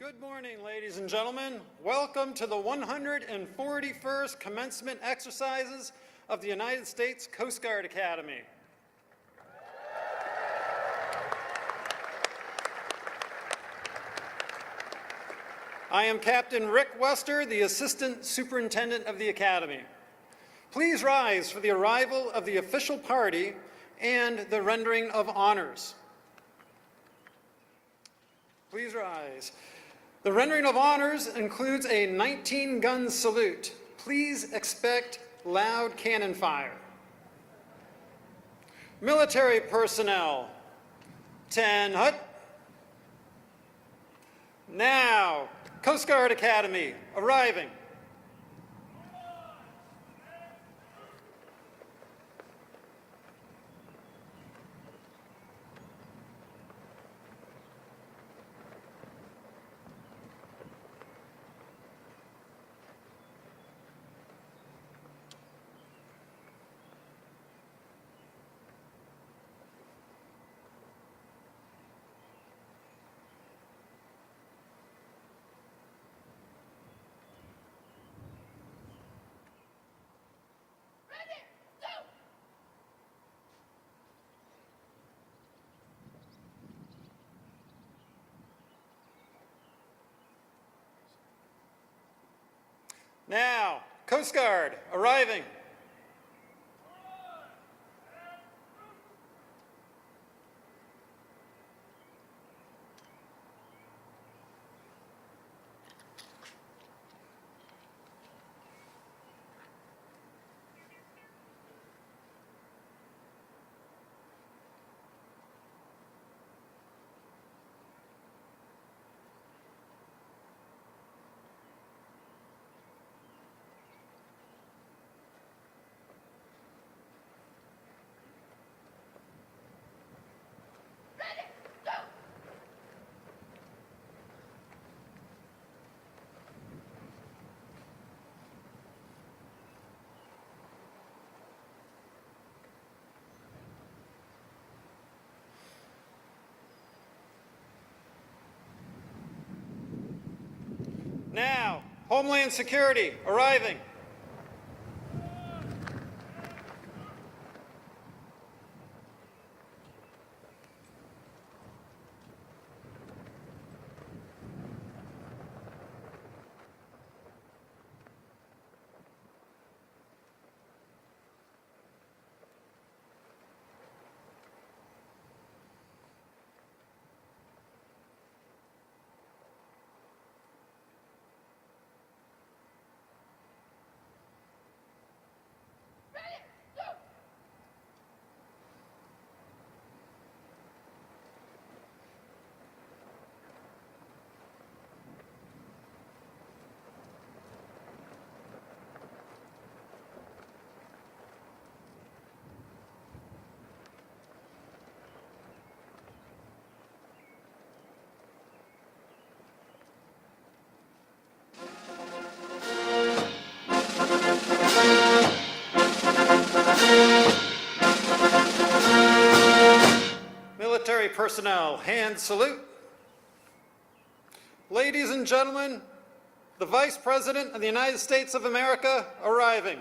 Good morning, ladies and gentlemen. Welcome to the 141st commencement exercises of the United States Coast Guard Academy. I am Captain Rick Wester, the Assistant Superintendent of the Academy. Please rise for the arrival of the official party and the rendering of honors. Please rise. The rendering of honors includes a 19-gun salute. Please expect loud cannon fire. Military personnel, 10 hut. Now, Coast Guard Academy, arriving. Now, Coast Guard, arriving. Now, Homeland Security, arriving. Military personnel, hand salute. Ladies and gentlemen, the Vice President of the United States of America arriving.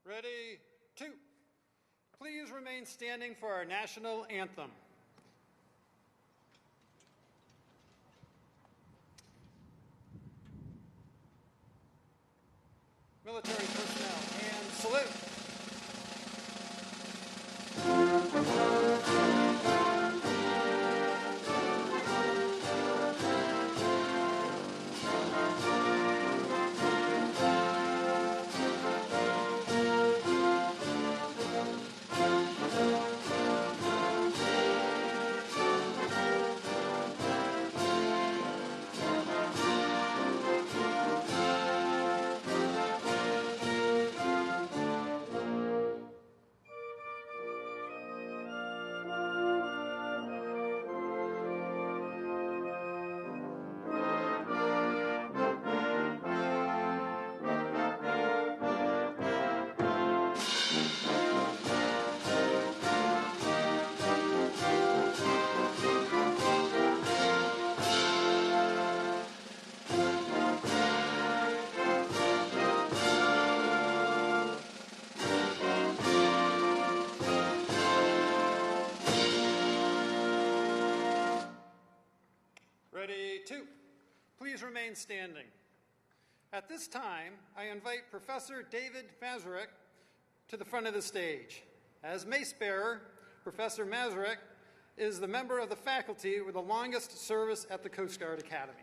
Ready, two. Please remain standing for our national anthem. Military personnel, and salute. Ready, two. Please remain standing. At this time, I invite Professor David Mazurek to the front of the stage. As mace bearer, Professor Mazurek is the member of the faculty with the longest service at the Coast Guard Academy.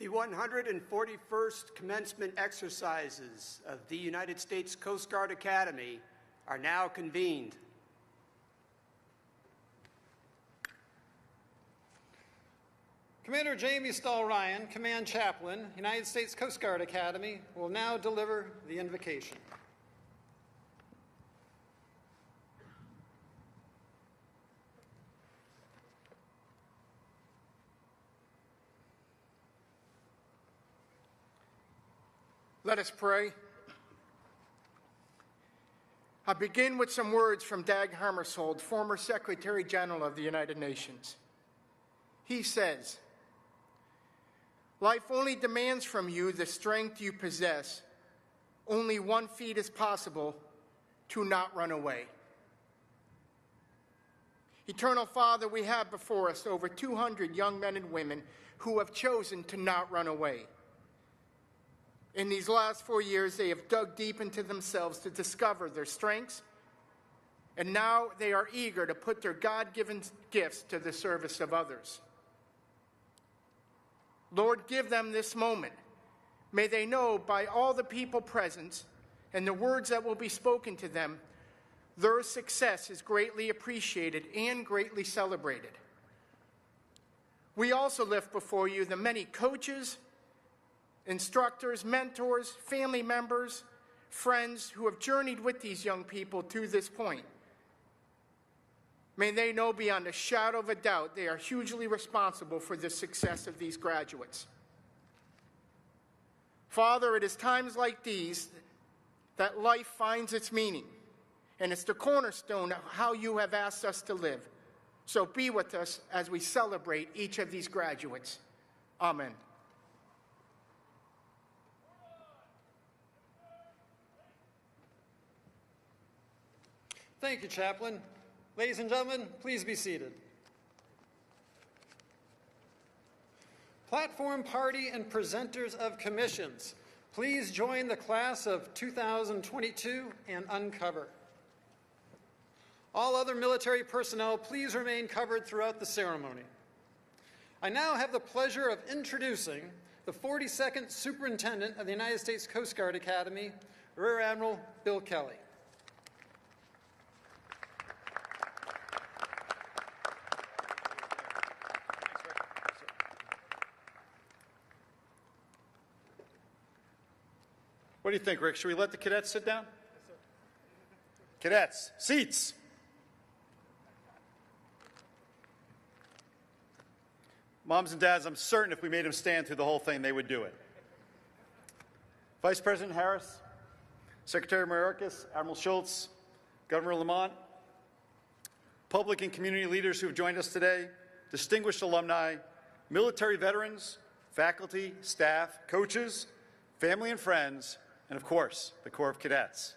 The 141st commencement exercises of the United States Coast Guard Academy are now convened. Commander Jamie Stahl Ryan, Command Chaplain, United States Coast Guard Academy, will now deliver the invocation. Let us pray. I begin with some words from Dag Hammarskjöld, former Secretary General of the United Nations. He says, "Life only demands from you the strength you possess. Only one feat is possible, to not run away." Eternal Father, we have before us over 200 young men and women who have chosen to not run away. In these last 4 years, they have dug deep into themselves to discover their strengths, and now they are eager to put their God-given gifts to the service of others. Lord, give them this moment. May they know by all the people present and the words that will be spoken to them, their success is greatly appreciated and greatly celebrated. We also lift before you the many coaches, instructors, mentors, family members, friends who have journeyed with these young people to this point. May they know beyond a shadow of a doubt they are hugely responsible for the success of these graduates. Father, it is times like these that life finds its meaning, and it's the cornerstone of how you have asked us to live. So be with us as we celebrate each of these graduates. Amen. Thank you, Chaplain. Ladies and gentlemen, please be seated. Platform party and presenters of commissions, please join the class of 2022 and uncover. All other military personnel, please remain covered throughout the ceremony. I now have the pleasure of introducing the 42nd Superintendent of the United States Coast Guard Academy, Rear Admiral Bill Kelly. What do you think, Rick? Should we let the cadets sit down? Yes, sir. Cadets, seats. Moms and dads, I'm certain if we made them stand through the whole thing, they would do it. Vice President Harris, Secretary Mayorkas, Admiral Schultz, Governor Lamont, public and community leaders who have joined us today, distinguished alumni, military veterans, faculty, staff, coaches, family and friends, and of course, the Corps of Cadets.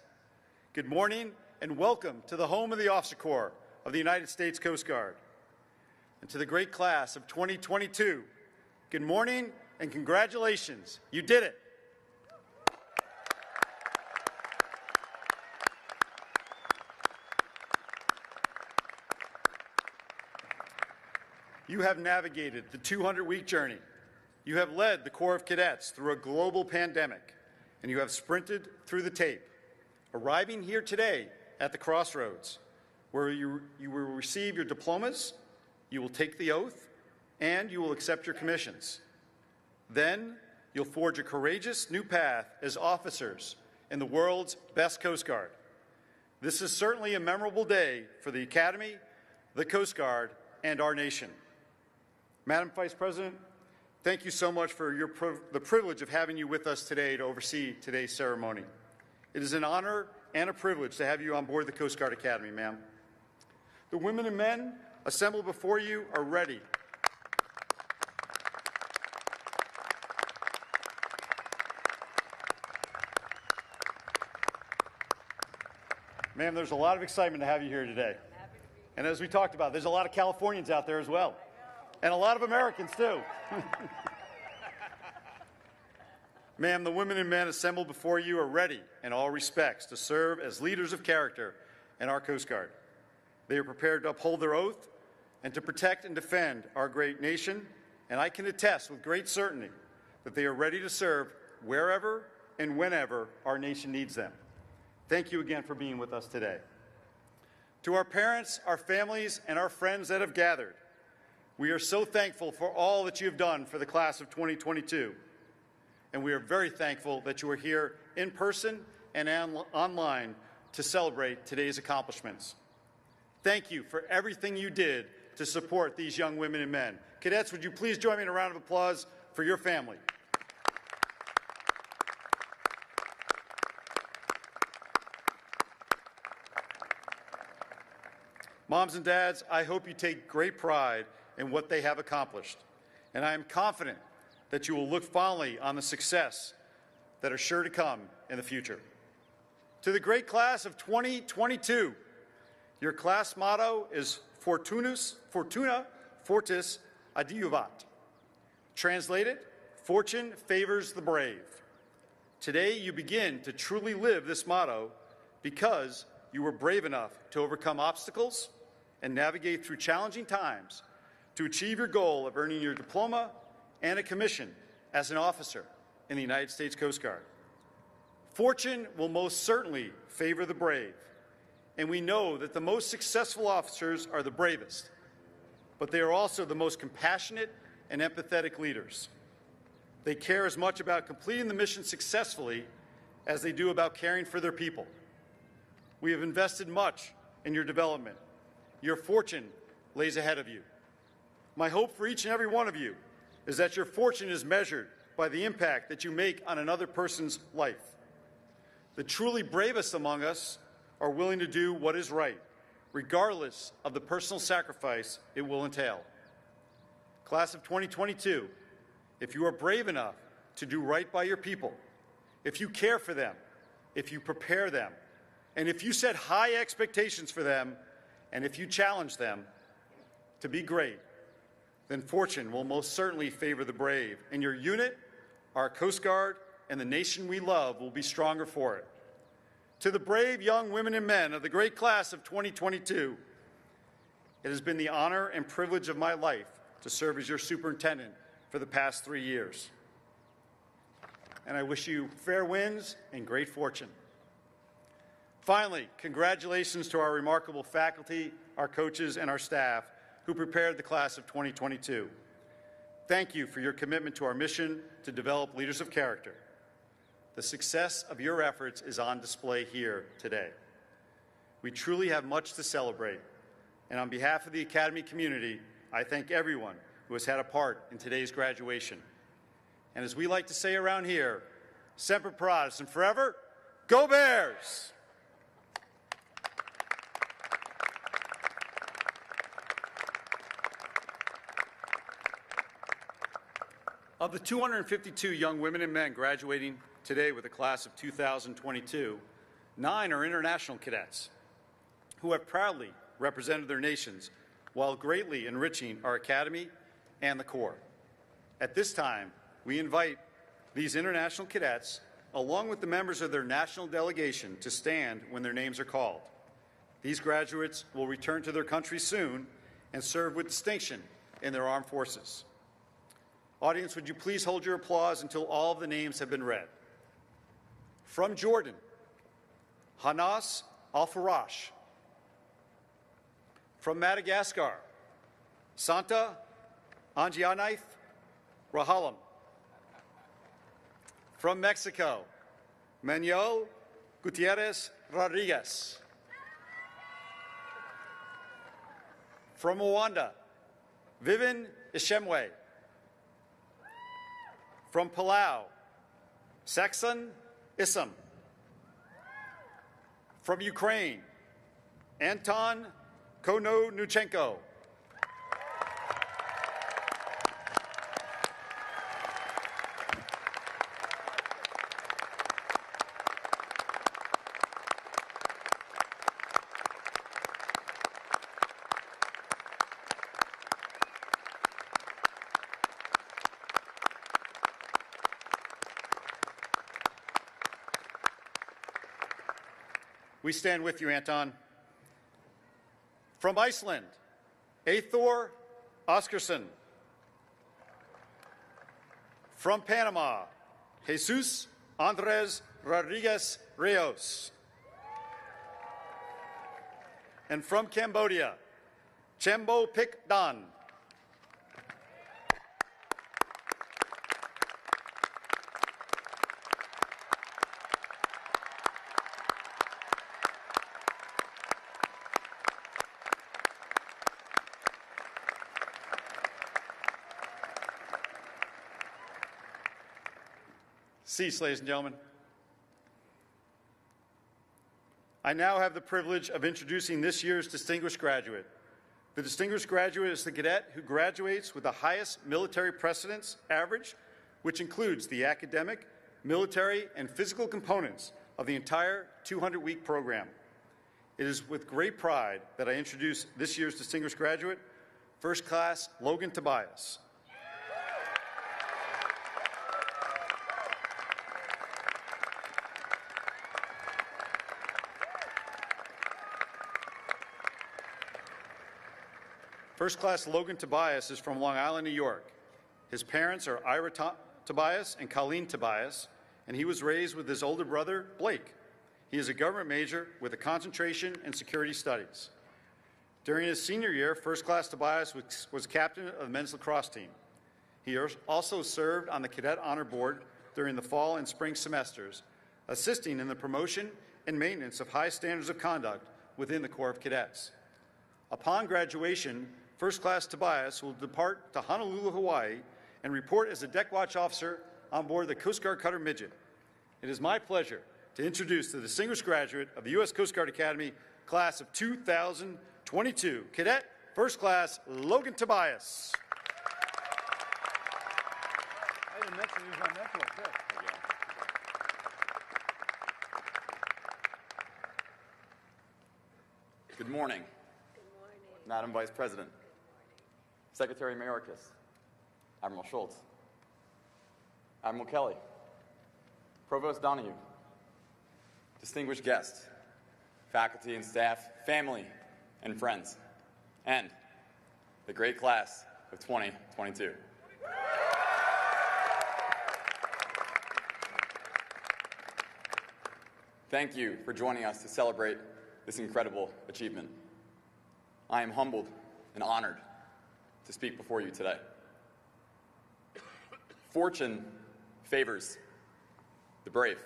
Good morning and welcome to the home of the Officer Corps of the United States Coast Guard. And to the great class of 2022, good morning and congratulations. You did it. You have navigated the 200-week journey. You have led the Corps of Cadets through a global pandemic, and you have sprinted through the tape, arriving here today at the crossroads, where you will receive your diplomas, you will take the oath, and you will accept your commissions. Then you'll forge a courageous new path as officers in the world's best Coast Guard. This is certainly a memorable day for the Academy, the Coast Guard, and our nation. Madam Vice President, thank you so much for the privilege of having you with us today to oversee today's ceremony. It is an honor and a privilege to have you on board the Coast Guard Academy, ma'am. The women and men assembled before you are ready. Ma'am, there's a lot of excitement to have you here today. And as we talked about, there's a lot of Californians out there as well. And a lot of Americans, too. Ma'am, the women and men assembled before you are ready in all respects to serve as leaders of character in our Coast Guard. They are prepared to uphold their oath and to protect and defend our great nation, and I can attest with great certainty that they are ready to serve wherever and whenever our nation needs them. Thank you again for being with us today. To our parents, our families, and our friends that have gathered, we are so thankful for all that you have done for the class of 2022, and we are very thankful that you are here in person and online to celebrate today's accomplishments. Thank you for everything you did to support these young women and men. Cadets, would you please join me in a round of applause for your family? Moms and dads, I hope you take great pride in what they have accomplished, and I am confident that you will look fondly on the success that are sure to come in the future. To the great class of 2022, your class motto is Fortuna Fortis Adiuvat. Translated, fortune favors the brave. Today you begin to truly live this motto because you were brave enough to overcome obstacles and navigate through challenging times to achieve your goal of earning your diploma and a commission as an officer in the United States Coast Guard. Fortune will most certainly favor the brave, and we know that the most successful officers are the bravest, but they are also the most compassionate and empathetic leaders. They care as much about completing the mission successfully as they do about caring for their people. We have invested much in your development. Your fortune lays ahead of you. My hope for each and every one of you is that your fortune is measured by the impact that you make on another person's life. The truly bravest among us are willing to do what is right, regardless of the personal sacrifice it will entail. Class of 2022, if you are brave enough to do right by your people, if you care for them, if you prepare them, and if you set high expectations for them, and if you challenge them to be great, then fortune will most certainly favor the brave, and your unit, our Coast Guard, and the nation we love will be stronger for it. To the brave young women and men of the great class of 2022, it has been the honor and privilege of my life to serve as your superintendent for the past 3 years. And I wish you fair winds and great fortune. Finally, congratulations to our remarkable faculty, our coaches, and our staff who prepared the class of 2022. Thank you for your commitment to our mission to develop leaders of character. The success of your efforts is on display here today. We truly have much to celebrate, and on behalf of the Academy community, I thank everyone who has had a part in today's graduation. And as we like to say around here, Semper Paratus, and forever, go Bears! Of the 252 young women and men graduating today with the class of 2022, 9 are international cadets who have proudly represented their nations while greatly enriching our Academy and the Corps. At this time, we invite these international cadets, along with the members of their national delegation, to stand when their names are called. These graduates will return to their country soon and serve with distinction in their armed forces. Audience, would you please hold your applause until all of the names have been read? From Jordan, Hanas Al-Farash. From Madagascar, Santa Angianaith Rahalam. From Mexico, Manuel Gutierrez Rodriguez. From Rwanda, Vivian Ishemwe. From Palau, Saxon Issam. From Ukraine, Anton Kononuchenko. We stand with you, Anton. From Iceland, Eyþór Óskarsson. From Panama, Jesus Andrés Rodriguez Rios. And from Cambodia, Chembo Pik Dan. Cease, ladies and gentlemen. I now have the privilege of introducing this year's distinguished graduate. The distinguished graduate is the cadet who graduates with the highest military precedence average, which includes the academic, military, and physical components of the entire 200-week program. It is with great pride that I introduce this year's distinguished graduate, First Class Logan Tobias. First Class Logan Tobias is from Long Island, New York. His parents are Ira Tobias and Colleen Tobias, and he was raised with his older brother, Blake. He is a government major with a concentration in security studies. During his senior year, First Class Tobias was captain of the men's lacrosse team. He also served on the Cadet Honor Board during the fall and spring semesters, assisting in the promotion and maintenance of high standards of conduct within the Corps of Cadets. Upon graduation, First Class Tobias will depart to Honolulu, Hawaii, and report as a deck watch officer on board the Coast Guard cutter Midget. It is my pleasure to introduce the distinguished graduate of the U.S. Coast Guard Academy, class of 2022, Cadet First Class Logan Tobias. I didn't mention he was on that one, too. Good morning. Madam Vice President, Secretary Mayorkas, Admiral Schultz, Admiral Kelly, Provost Donahue, distinguished guests, faculty and staff, family and friends, and the great class of 2022. Thank you for joining us to celebrate this incredible achievement. I am humbled and honored to speak before you today. Fortune favors the brave.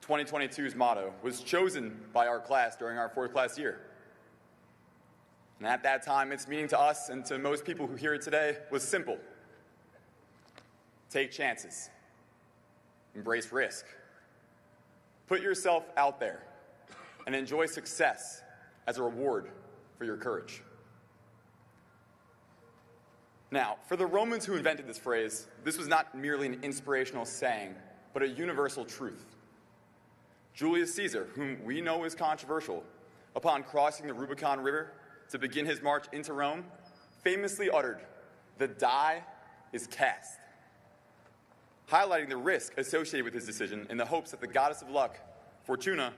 2022's motto was chosen by our class during our fourth class year. And at that time, its meaning to us and to most people who hear it today was simple. Take chances. embrace risk. Put yourself out there and enjoy success as a reward for your courage. Now, for the Romans who invented this phrase, this was not merely an inspirational saying, but a universal truth. Julius Caesar, whom we know is controversial, upon crossing the Rubicon River to begin his march into Rome, famously uttered, "The die is cast," highlighting the risk associated with his decision in the hopes that the goddess of luck, Fortuna,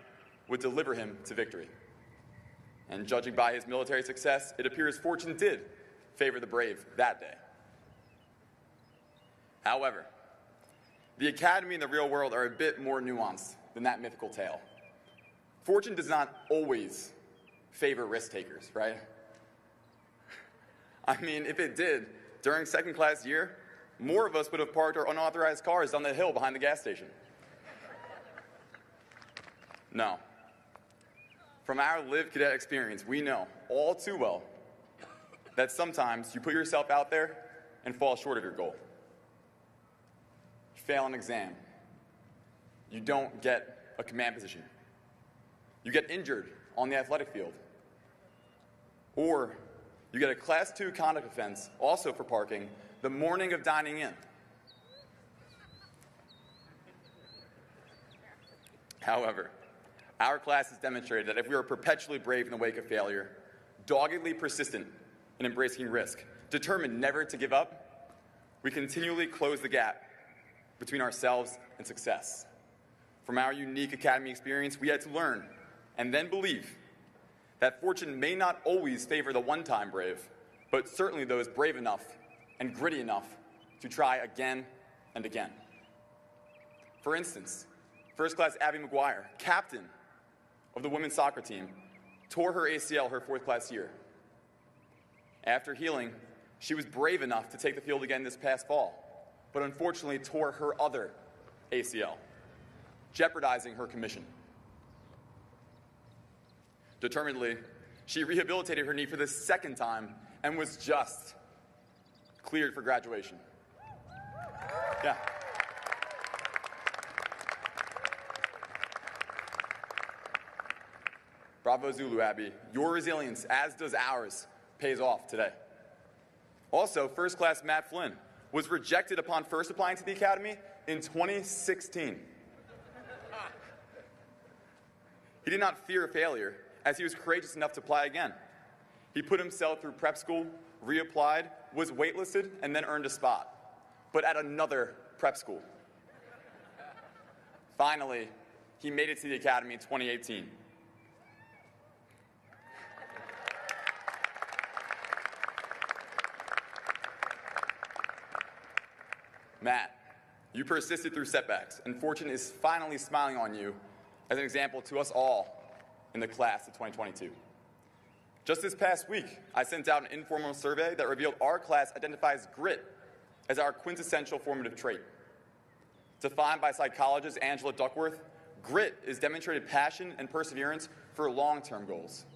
would deliver him to victory. And judging by his military success, it appears fortune did favor the brave that day. However, the academy and the real world are a bit more nuanced than that mythical tale. Fortune does not always favor risk takers, right? I mean, if it did, during second class year, more of us would have parked our unauthorized cars on the hill behind the gas station. No. From our lived cadet experience, we know all too well that sometimes you put yourself out there and fall short of your goal. You fail an exam. You don't get a command position. You get injured on the athletic field. Or you get a Class 2 conduct offense, also for parking, the morning of dining in. However, our class has demonstrated that if we are perpetually brave in the wake of failure, doggedly persistent in embracing risk, determined never to give up, we continually close the gap between ourselves and success. From our unique academy experience, we had to learn and then believe that fortune may not always favor the one-time brave, but certainly those brave enough and gritty enough to try again and again. For instance, First Class Abby McGuire, captain of the women's soccer team, tore her ACL her fourth class year. After healing, she was brave enough to take the field again this past fall, but unfortunately tore her other ACL, jeopardizing her commission. Determinedly, she rehabilitated her knee for the second time and was just cleared for graduation. Yeah. Bravo Zulu, Abby. Your resilience, as does ours, pays off today. Also, First Class Matt Flynn was rejected upon first applying to the Academy in 2016. He did not fear failure, as he was courageous enough to apply again. He put himself through prep school, reapplied, was waitlisted, and then earned a spot, but at another prep school. Finally, he made it to the Academy in 2018. Matt, you persisted through setbacks, and fortune is finally smiling on you as an example to us all in the class of 2022. Just this past week, I sent out an informal survey that revealed our class identifies grit as our quintessential formative trait. Defined by psychologist Angela Duckworth, grit is demonstrated passion and perseverance for long-term goals.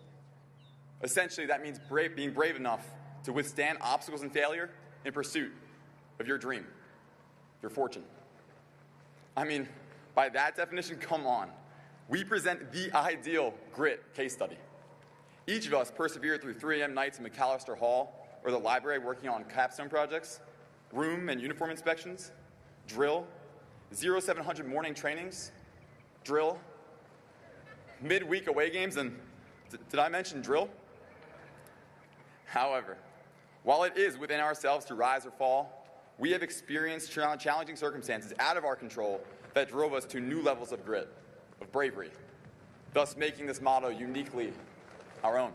Essentially, that means being brave enough to withstand obstacles and failure in pursuit of your dream, your fortune. I mean, by that definition, come on. We present the ideal grit case study. Each of us persevered through 3 a.m. nights in McAllister Hall or the library working on capstone projects, room and uniform inspections, drill, 0700 morning trainings, drill, midweek away games, and did I mention drill? However, while it is within ourselves to rise or fall, we have experienced challenging circumstances out of our control that drove us to new levels of grit, of bravery, thus making this motto uniquely our own.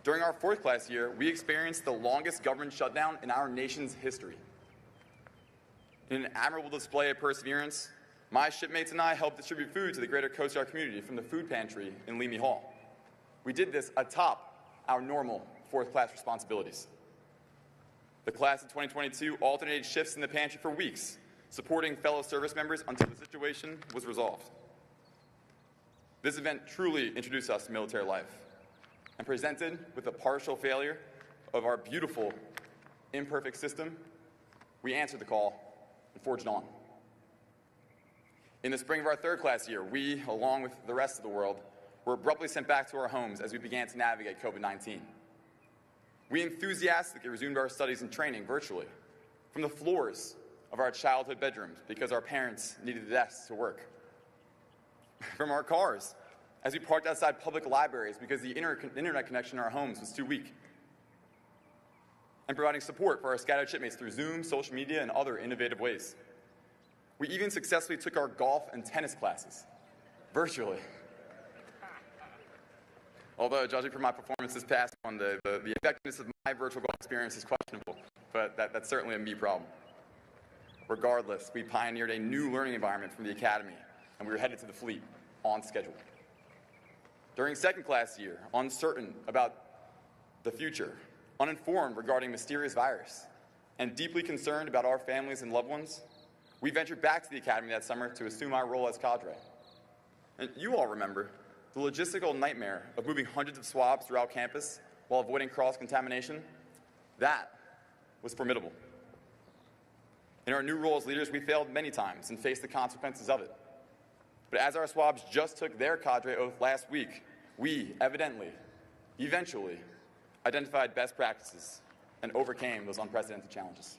During our fourth class year, we experienced the longest government shutdown in our nation's history. In an admirable display of perseverance, my shipmates and I helped distribute food to the greater Coast Guard community from the food pantry in Leamy Hall. We did this atop our normal fourth class responsibilities. The class of 2022 alternated shifts in the pantry for weeks, supporting fellow service members until the situation was resolved. This event truly introduced us to military life, and presented with the partial failure of our beautiful, imperfect system, we answered the call and forged on. In the spring of our third class year, we, along with the rest of the world, were abruptly sent back to our homes as we began to navigate COVID-19. We enthusiastically resumed our studies and training virtually from the floors of our childhood bedrooms because our parents needed the desks to work. From our cars as we parked outside public libraries because the internet connection in our homes was too weak. And providing support for our scattered shipmates through Zoom, social media, and other innovative ways. We even successfully took our golf and tennis classes virtually. Although, judging from my performance this past one, the effectiveness of my virtual golf experience is questionable, but that's certainly a me problem. Regardless, we pioneered a new learning environment from the Academy, and we were headed to the fleet on schedule. During second class year, uncertain about the future, uninformed regarding mysterious virus, and deeply concerned about our families and loved ones, we ventured back to the Academy that summer to assume our role as cadre. And you all remember the logistical nightmare of moving hundreds of swabs throughout campus while avoiding cross-contamination. That was formidable. In our new role as leaders, we failed many times and faced the consequences of it. But as our swabs just took their cadre oath last week, we eventually identified best practices and overcame those unprecedented challenges.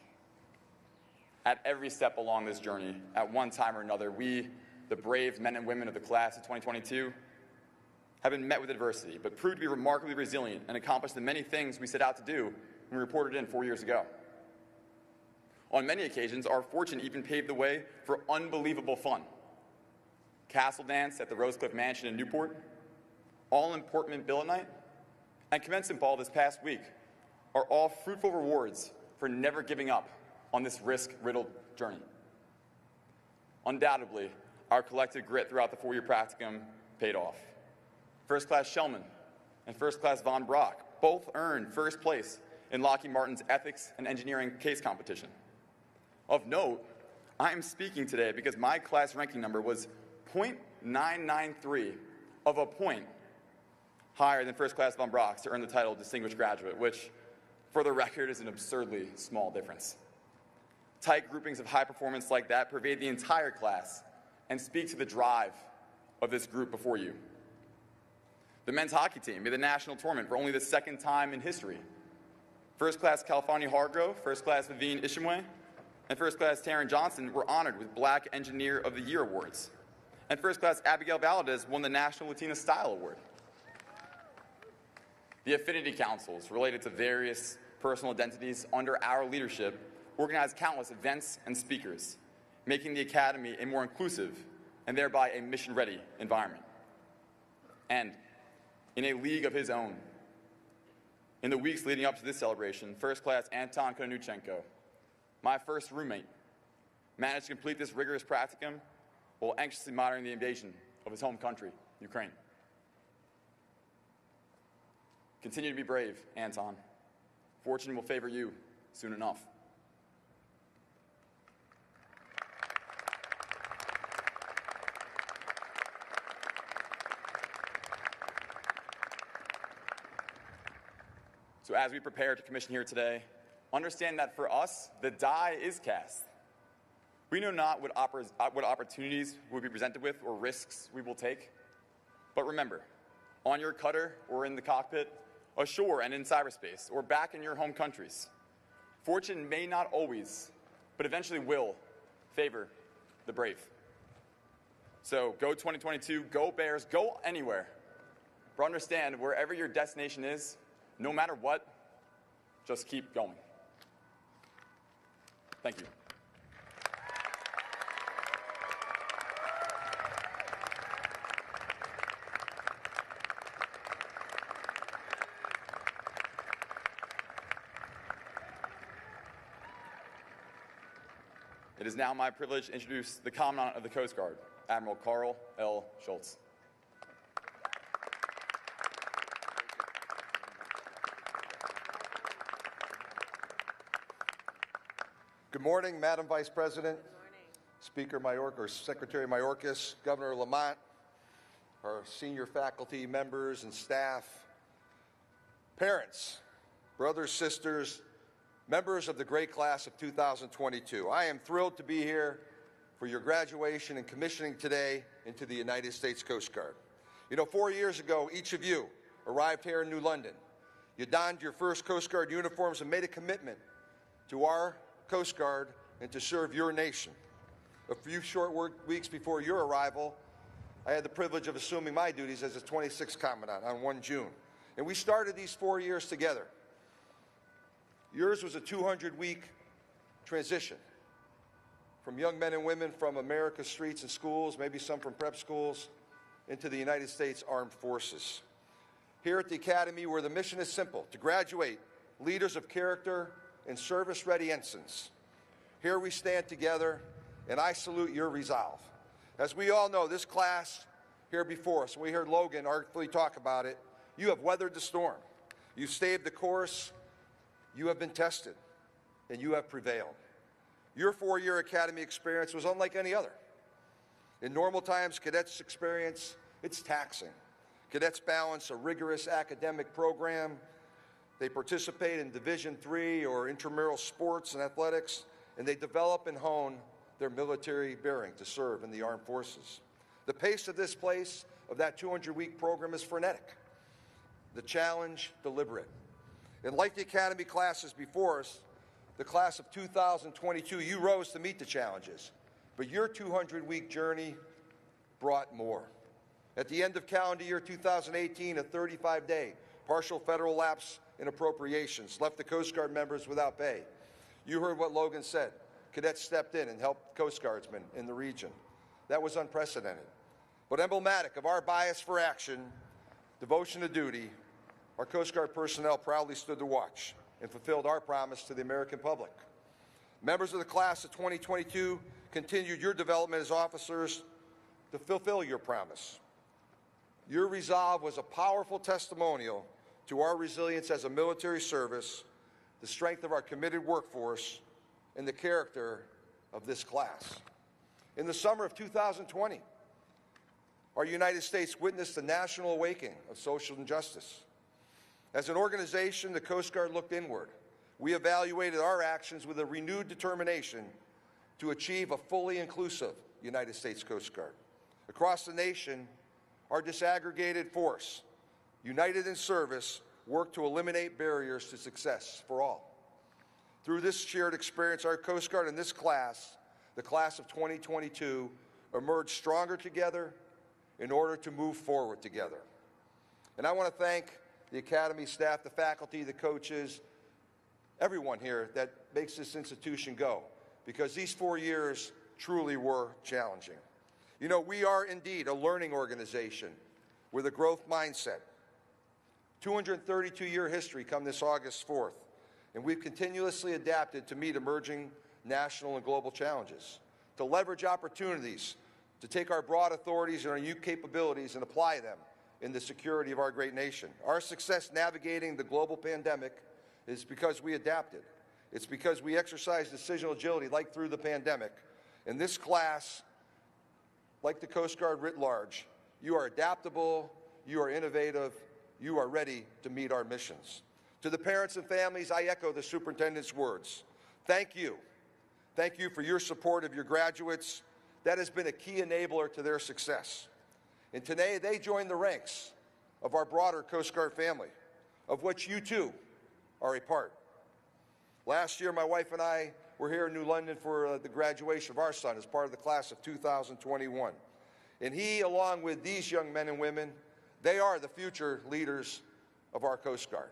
At every step along this journey, at one time or another, we, the brave men and women of the class of 2022, have been met with adversity, but proved to be remarkably resilient and accomplished the many things we set out to do when we reported in 4 years ago. On many occasions, our fortune even paved the way for unbelievable fun. Castle dance at the Rosecliff Mansion in Newport, all-important billet night, and commencement ball this past week are all fruitful rewards for never giving up on this risk-riddled journey. Undoubtedly, our collective grit throughout the 4-year practicum paid off. First Class Shellman and First Class Von Brock both earned first place in Lockheed Martin's ethics and engineering case competition. Of note, I am speaking today because my class ranking number was .993 of a point higher than First Class Von Brock's to earn the title Distinguished Graduate, which, for the record, is an absurdly small difference. Tight groupings of high performance like that pervade the entire class and speak to the drive of this group before you. The men's hockey team made the national tournament for only the second time in history. First Class California Hargrove, First Class Vivine Ishimwe, and First Class Taryn Johnson were honored with Black Engineer of the Year awards. And First Class Abigail Valadez won the National Latina Style Award. The affinity councils related to various personal identities under our leadership organized countless events and speakers, making the Academy a more inclusive and thereby a mission-ready environment. And in a league of his own, in the weeks leading up to this celebration, First Class Anton Konuchenko, my first roommate, managed to complete this rigorous practicum while anxiously monitoring the invasion of his home country, Ukraine. Continue to be brave, Anton. Fortune will favor you soon enough. So as we prepare to commission here today, understand that for us, the die is cast. We know not what opportunities we'll be presented with or risks we will take. But remember, on your cutter or in the cockpit, ashore and in cyberspace, or back in your home countries, fortune may not always, but eventually will, favor the brave. So go 2022, go Bears, go anywhere. But understand, wherever your destination is, no matter what, just keep going. Thank you. It is now my privilege to introduce the Commandant of the Coast Guard, Admiral Carl L. Schultz. Good morning, Madam Vice President, Speaker Mayorkas, Secretary Mayorkas, Governor Lamont, our senior faculty members and staff, parents, brothers, sisters, members of the great class of 2022. I am thrilled to be here for your graduation and commissioning today into the United States Coast Guard. You know, 4 years ago, each of you arrived here in New London. You donned your first Coast Guard uniforms and made a commitment to our Coast Guard and to serve your nation. A few short weeks before your arrival, I had the privilege of assuming my duties as a 26th Commandant on 1 June. And we started these 4 years together. Yours was a 200-week transition from young men and women from America's streets and schools, maybe some from prep schools, into the United States Armed Forces. Here at the Academy, where the mission is simple, to graduate leaders of character and service-ready ensigns. Here we stand together, and I salute your resolve. As we all know, this class here before us, and we heard Logan artfully talk about it, you have weathered the storm. You've staved the course, you have been tested, and you have prevailed. Your 4-year Academy experience was unlike any other. In normal times, cadets experience, it's taxing. Cadets balance a rigorous academic program. They participate in Division III or intramural sports and athletics, and they develop and hone their military bearing to serve in the armed forces. The pace of this place, of that 200-week program, is frenetic. The challenge, deliberate. And like the Academy classes before us, the class of 2022, you rose to meet the challenges, but your 200-week journey brought more. At the end of calendar year 2018, a 35-day partial federal lapse in appropriations left the Coast Guard members without pay. You heard what Logan said. Cadets stepped in and helped Coast Guardsmen in the region. That was unprecedented. But emblematic of our bias for action, devotion to duty, our Coast Guard personnel proudly stood to watch and fulfilled our promise to the American public. Members of the class of 2022 continued your development as officers to fulfill your promise. Your resolve was a powerful testimonial to our resilience as a military service, the strength of our committed workforce, and the character of this class. In the summer of 2020, our United States witnessed a national awakening of social injustice. As an organization, the Coast Guard looked inward. We evaluated our actions with a renewed determination to achieve a fully inclusive United States Coast Guard. Across the nation, our disaggregated force, united in service, worked to eliminate barriers to success for all. Through this shared experience, our Coast Guard and this class, the class of 2022, emerged stronger together in order to move forward together. And I want to thank the Academy staff, the faculty, the coaches, everyone here that makes this institution go, because these 4 years truly were challenging. You know, we are indeed a learning organization with a growth mindset. 232-year history come this August 4th, and we've continuously adapted to meet emerging national and global challenges, to leverage opportunities, to take our broad authorities and our unique capabilities and apply them in the security of our great nation. Our success navigating the global pandemic is because we adapted. It's because we exercised decisional agility like through the pandemic. In this class, like the Coast Guard writ large, you are adaptable, you are innovative, you are ready to meet our missions. To the parents and families, I echo the Superintendent's words. Thank you. Thank you for your support of your graduates. That has been a key enabler to their success. And today, they join the ranks of our broader Coast Guard family, of which you too are a part. Last year, my wife and I were here in New London for the graduation of our son as part of the class of 2021. And he, along with these young men and women, they are the future leaders of our Coast Guard.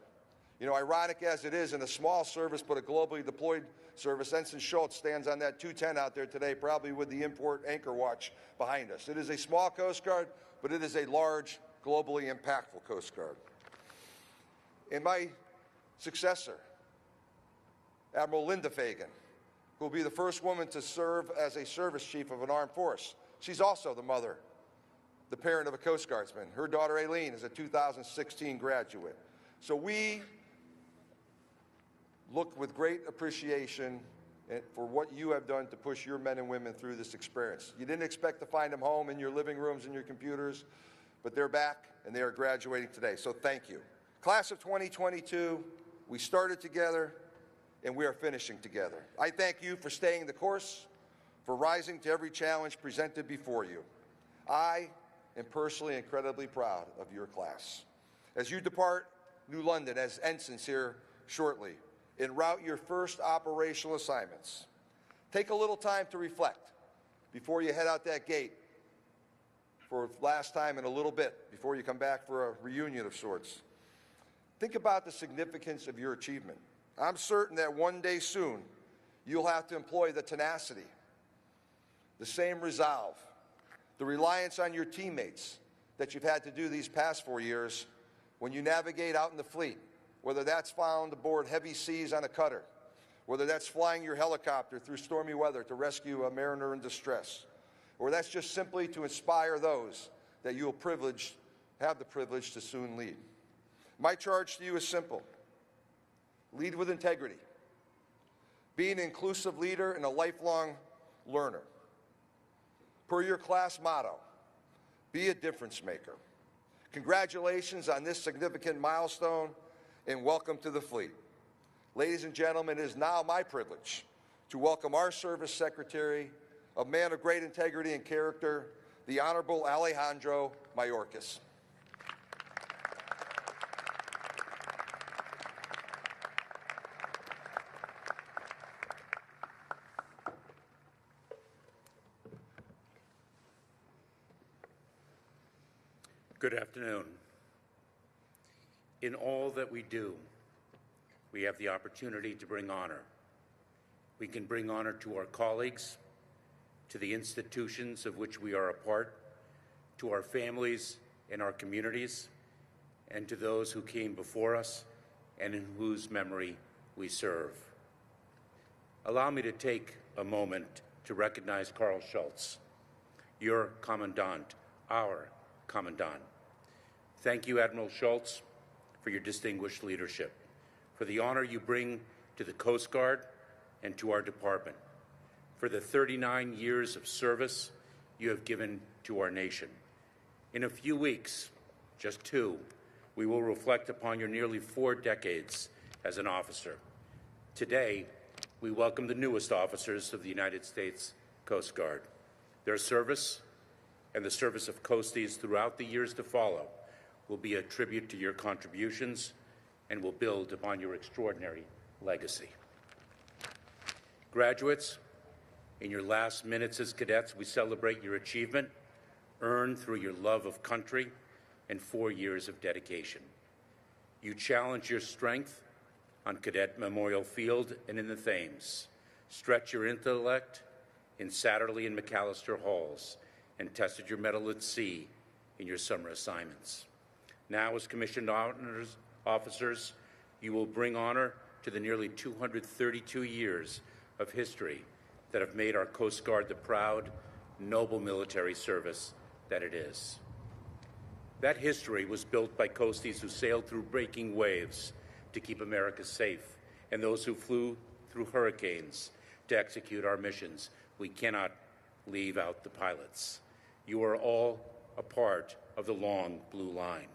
You know, ironic as it is, in a small service but a globally deployed service, Ensign Schultz stands on that 210 out there today, probably with the import anchor watch behind us. It is a small Coast Guard, but it is a large, globally impactful Coast Guard. And my successor, Admiral Linda Fagan, who will be the first woman to serve as a service chief of an armed force. She's also the mother, the parent of a Coast Guardsman. Her daughter, Aileen, is a 2016 graduate. So we look with great appreciation for what you have done to push your men and women through this experience. You didn't expect to find them home in your living rooms and your computers, but they're back and they are graduating today, so thank you. Class of 2022, we started together and we are finishing together. I thank you for staying the course, for rising to every challenge presented before you. I am personally incredibly proud of your class. As you depart New London as ensigns here shortly, en route your first operational assignments, take a little time to reflect before you head out that gate for last time in a little bit, before you come back for a reunion of sorts. Think about the significance of your achievement. I'm certain that one day soon, you'll have to employ the tenacity, the same resolve, the reliance on your teammates that you've had to do these past 4 years when you navigate out in the fleet, whether that's found aboard heavy seas on a cutter, whether that's flying your helicopter through stormy weather to rescue a mariner in distress, or that's just simply to inspire those that you will have the privilege to soon lead. My charge to you is simple. Lead with integrity. Be an inclusive leader and a lifelong learner. Per your class motto, be a difference maker. Congratulations on this significant milestone and welcome to the fleet. Ladies and gentlemen, it is now my privilege to welcome our Service Secretary, a man of great integrity and character, the Honorable Alejandro Mayorkas. Good afternoon. In all that we do, we have the opportunity to bring honor. We can bring honor to our colleagues, to the institutions of which we are a part, to our families and our communities, and to those who came before us and in whose memory we serve. Allow me to take a moment to recognize Carl Schultz, your Commandant, our Commandant. Thank you, Admiral Schultz, for your distinguished leadership, for the honor you bring to the Coast Guard and to our department, for the 39 years of service you have given to our nation. In a few weeks, just 2, we will reflect upon your nearly 4 decades as an officer. Today, we welcome the newest officers of the United States Coast Guard. Their service and the service of Coasties throughout the years to follow will be a tribute to your contributions and will build upon your extraordinary legacy. Graduates, in your last minutes as cadets, we celebrate your achievement earned through your love of country and 4 years of dedication. You challenge your strength on Cadet Memorial Field and in the Thames, stretch your intellect in Satterley and McAllister halls, and tested your mettle at sea in your summer assignments. Now, as commissioned officers, you will bring honor to the nearly 232 years of history that have made our Coast Guard the proud, noble military service that it is. That history was built by Coasties who sailed through breaking waves to keep America safe, and those who flew through hurricanes to execute our missions. We cannot leave out the pilots. You are all a part of the long blue line.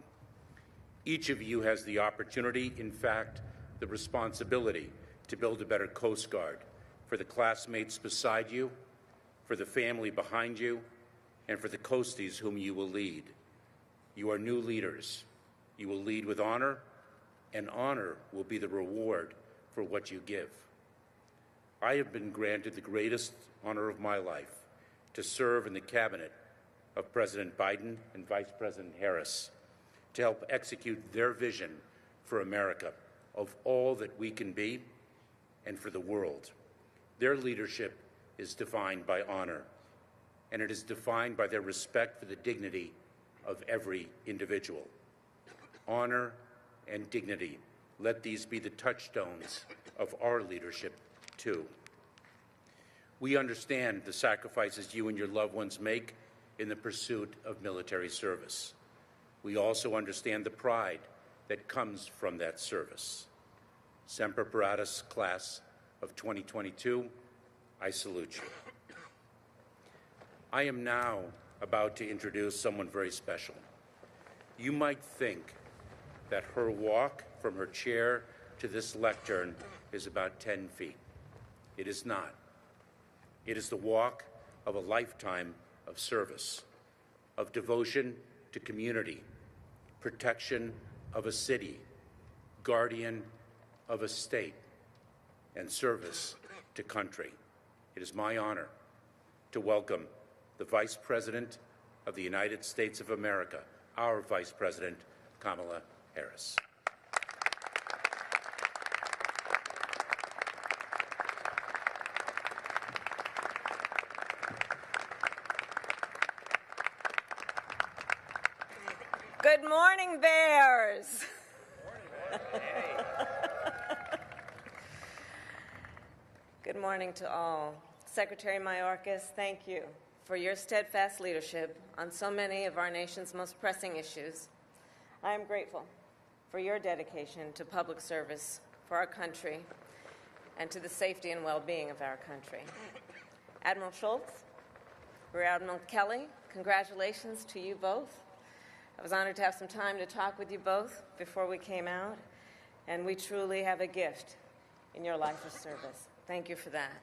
Each of you has the opportunity, in fact, the responsibility to build a better Coast Guard for the classmates beside you, for the family behind you, and for the Coasties whom you will lead. You are new leaders. You will lead with honor, and honor will be the reward for what you give. I have been granted the greatest honor of my life to serve in the cabinet of President Biden and Vice President Harris to help execute their vision for America of all that we can be and for the world. Their leadership is defined by honor, and it is defined by their respect for the dignity of every individual. Honor and dignity, let these be the touchstones of our leadership, too. We understand the sacrifices you and your loved ones make in the pursuit of military service. We also understand the pride that comes from that service. Semper Paratus, class of 2022, I salute you. I am now about to introduce someone very special. You might think that her walk from her chair to this lectern is about 10 feet. It is not. It is the walk of a lifetime of service, of devotion to community, protection of a city, guardian of a state, and service to country. It is my honor to welcome the Vice President of the United States of America, our Vice President, Kamala Harris. Good morning, Bears. Good morning to all. Secretary Mayorkas, thank you for your steadfast leadership on so many of our nation's most pressing issues. I am grateful for your dedication to public service for our country and to the safety and well-being of our country. Admiral Schultz, Rear Admiral Kelly, congratulations to you both. I was honored to have some time to talk with you both before we came out, and we truly have a gift in your life of service. Thank you for that.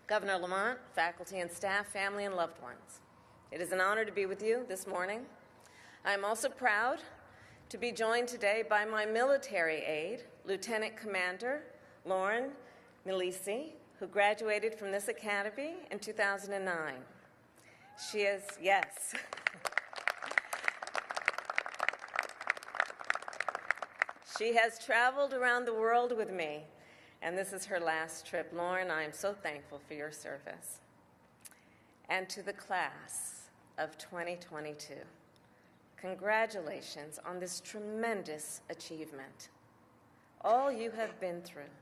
Governor Lamont, faculty and staff, family and loved ones, it is an honor to be with you this morning. I am also proud to be joined today by my military aide, Lieutenant Commander Lauren Milisi, who graduated from this academy in 2009. She is, yes. She has traveled around the world with me, and this is her last trip. Lauren, I am so thankful for your service. And to the class of 2022, congratulations on this tremendous achievement. All you have been through,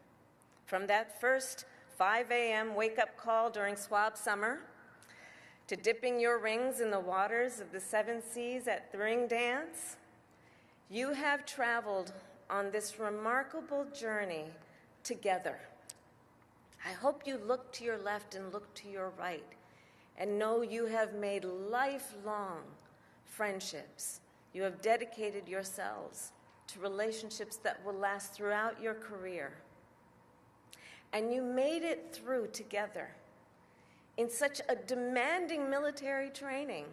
from that first 5 a.m. wake-up call during swab summer, to dipping your rings in the waters of the 7 seas at the ring dance, you have traveled on this remarkable journey together. I hope you look to your left and look to your right and know you have made lifelong friendships. You have dedicated yourselves to relationships that will last throughout your career. And you made it through together in such a demanding military training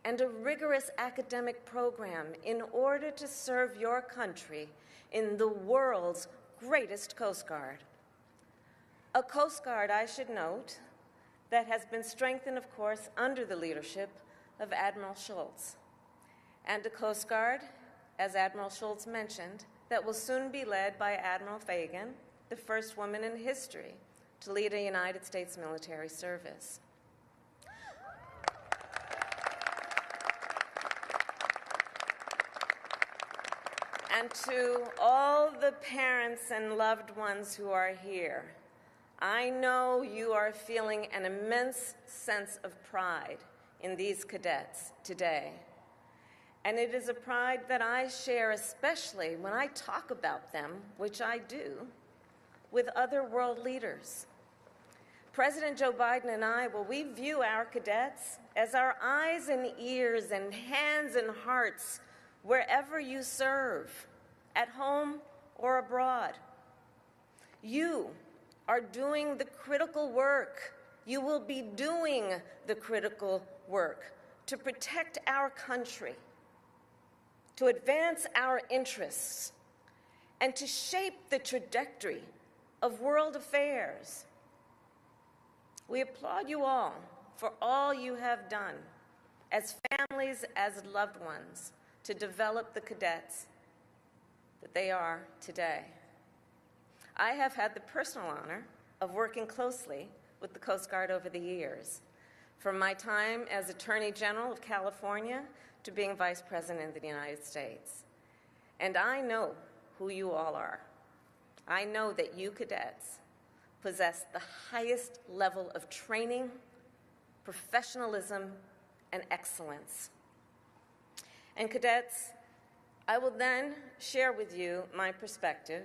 and a rigorous academic program in order to serve your country in the world's greatest Coast Guard. A Coast Guard, I should note, that has been strengthened, of course, under the leadership of Admiral Schultz. And a Coast Guard, as Admiral Schultz mentioned, that will soon be led by Admiral Fagan, the first woman in history to lead a United States military service. And to all the parents and loved ones who are here, I know you are feeling an immense sense of pride in these cadets today. And it is a pride that I share, especially when I talk about them, which I do, with other world leaders. President Joe Biden and I, well, we view our cadets as our eyes and ears and hands and hearts wherever you serve, at home or abroad. You are doing the critical work. You will be doing the critical work to protect our country, to advance our interests, and to shape the trajectory of world affairs. We applaud you all for all you have done as families, as loved ones, to develop the cadets that they are today. I have had the personal honor of working closely with the Coast Guard over the years, from my time as Attorney General of California to being Vice President of the United States. And I know who you all are. I know that you cadets possess the highest level of training, professionalism, and excellence. And cadets, I will then share with you my perspective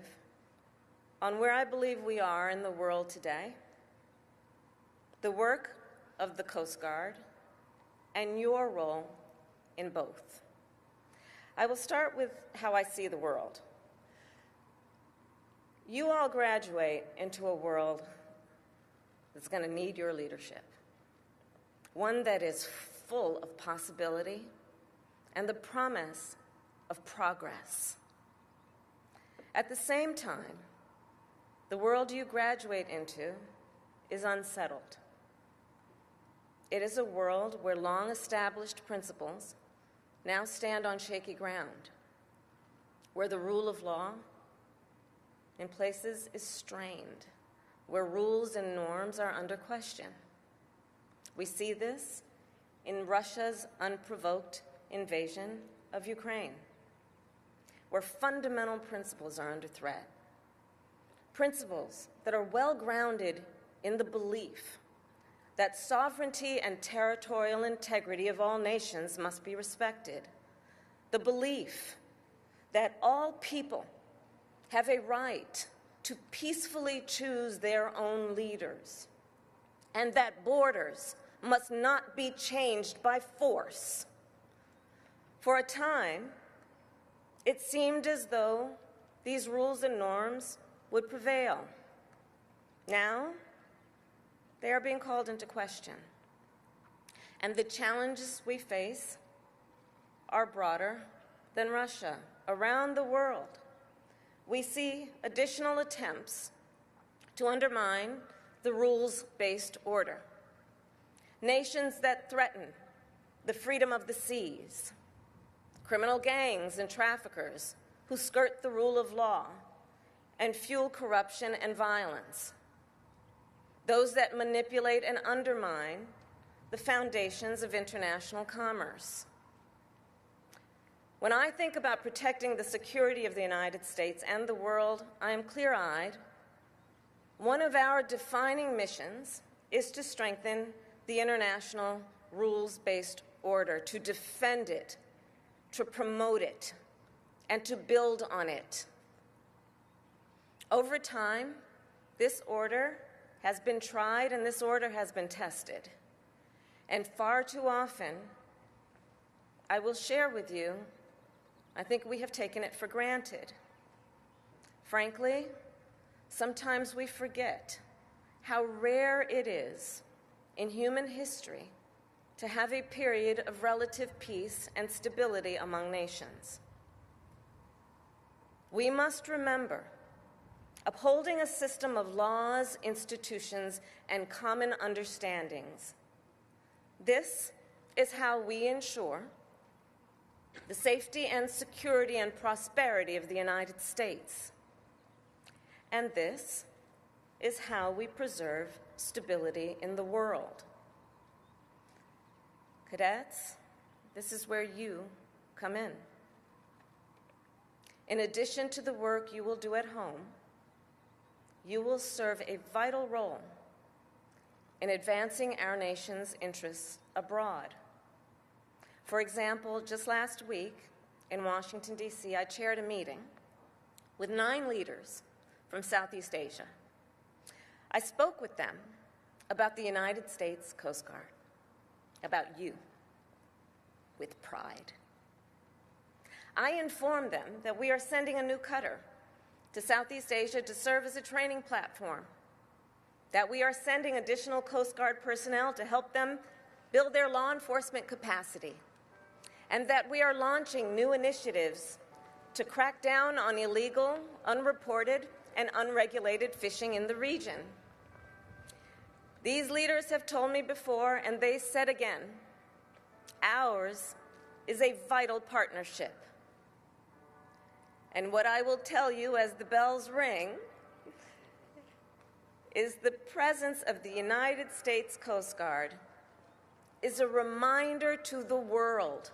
on where I believe we are in the world today, the work of the Coast Guard, and your role in both. I will start with how I see the world. You all graduate into a world that's going to need your leadership, one that is full of possibility and the promise of progress. At the same time, the world you graduate into is unsettled. It is a world where long-established principles now stand on shaky ground, where the rule of law in places is strained, where rules and norms are under question. We see this in Russia's unprovoked invasion of Ukraine, where fundamental principles are under threat. Principles that are well grounded in the belief that sovereignty and territorial integrity of all nations must be respected. The belief that all people have a right to peacefully choose their own leaders, and that borders must not be changed by force. For a time, it seemed as though these rules and norms would prevail. Now, they are being called into question. And the challenges we face are broader than Russia. Around the world, we see additional attempts to undermine the rules-based order. Nations that threaten the freedom of the seas, criminal gangs and traffickers who skirt the rule of law and fuel corruption and violence, those that manipulate and undermine the foundations of international commerce. When I think about protecting the security of the United States and the world, I am clear-eyed. One of our defining missions is to strengthen the international rules-based order, to defend it, to promote it, and to build on it. Over time, this order has been tried and this order has been tested. And far too often, I will share with you, I think we have taken it for granted. Frankly, sometimes we forget how rare it is in human history to have a period of relative peace and stability among nations. We must remember, upholding a system of laws, institutions, and common understandings. This is how we ensure the safety and security and prosperity of the United States. And this is how we preserve stability in the world. Cadets, this is where you come in. In addition to the work you will do at home, you will serve a vital role in advancing our nation's interests abroad. For example, just last week in Washington, D.C., I chaired a meeting with 9 leaders from Southeast Asia. I spoke with them about the United States Coast Guard, about you, with pride. I informed them that we are sending a new cutter to Southeast Asia to serve as a training platform, that we are sending additional Coast Guard personnel to help them build their law enforcement capacity, and that we are launching new initiatives to crack down on illegal, unreported, and unregulated fishing in the region. These leaders have told me before, and they said again, ours is a vital partnership. And what I will tell you as the bells ring is the presence of the United States Coast Guard is a reminder to the world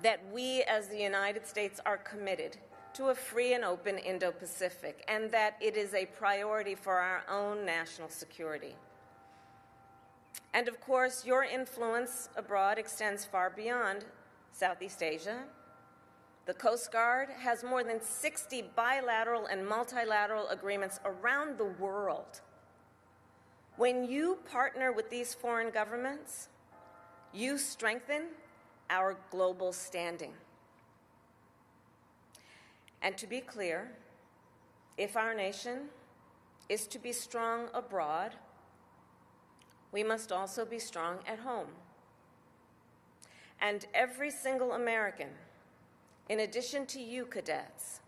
that we as the United States are committed to a free and open Indo-Pacific, and that it is a priority for our own national security. And of course, your influence abroad extends far beyond Southeast Asia. The Coast Guard has more than 60 bilateral and multilateral agreements around the world. When you partner with these foreign governments, you strengthen our global standing. And to be clear, if our nation is to be strong abroad, we must also be strong at home. And every single American, in addition to you cadets,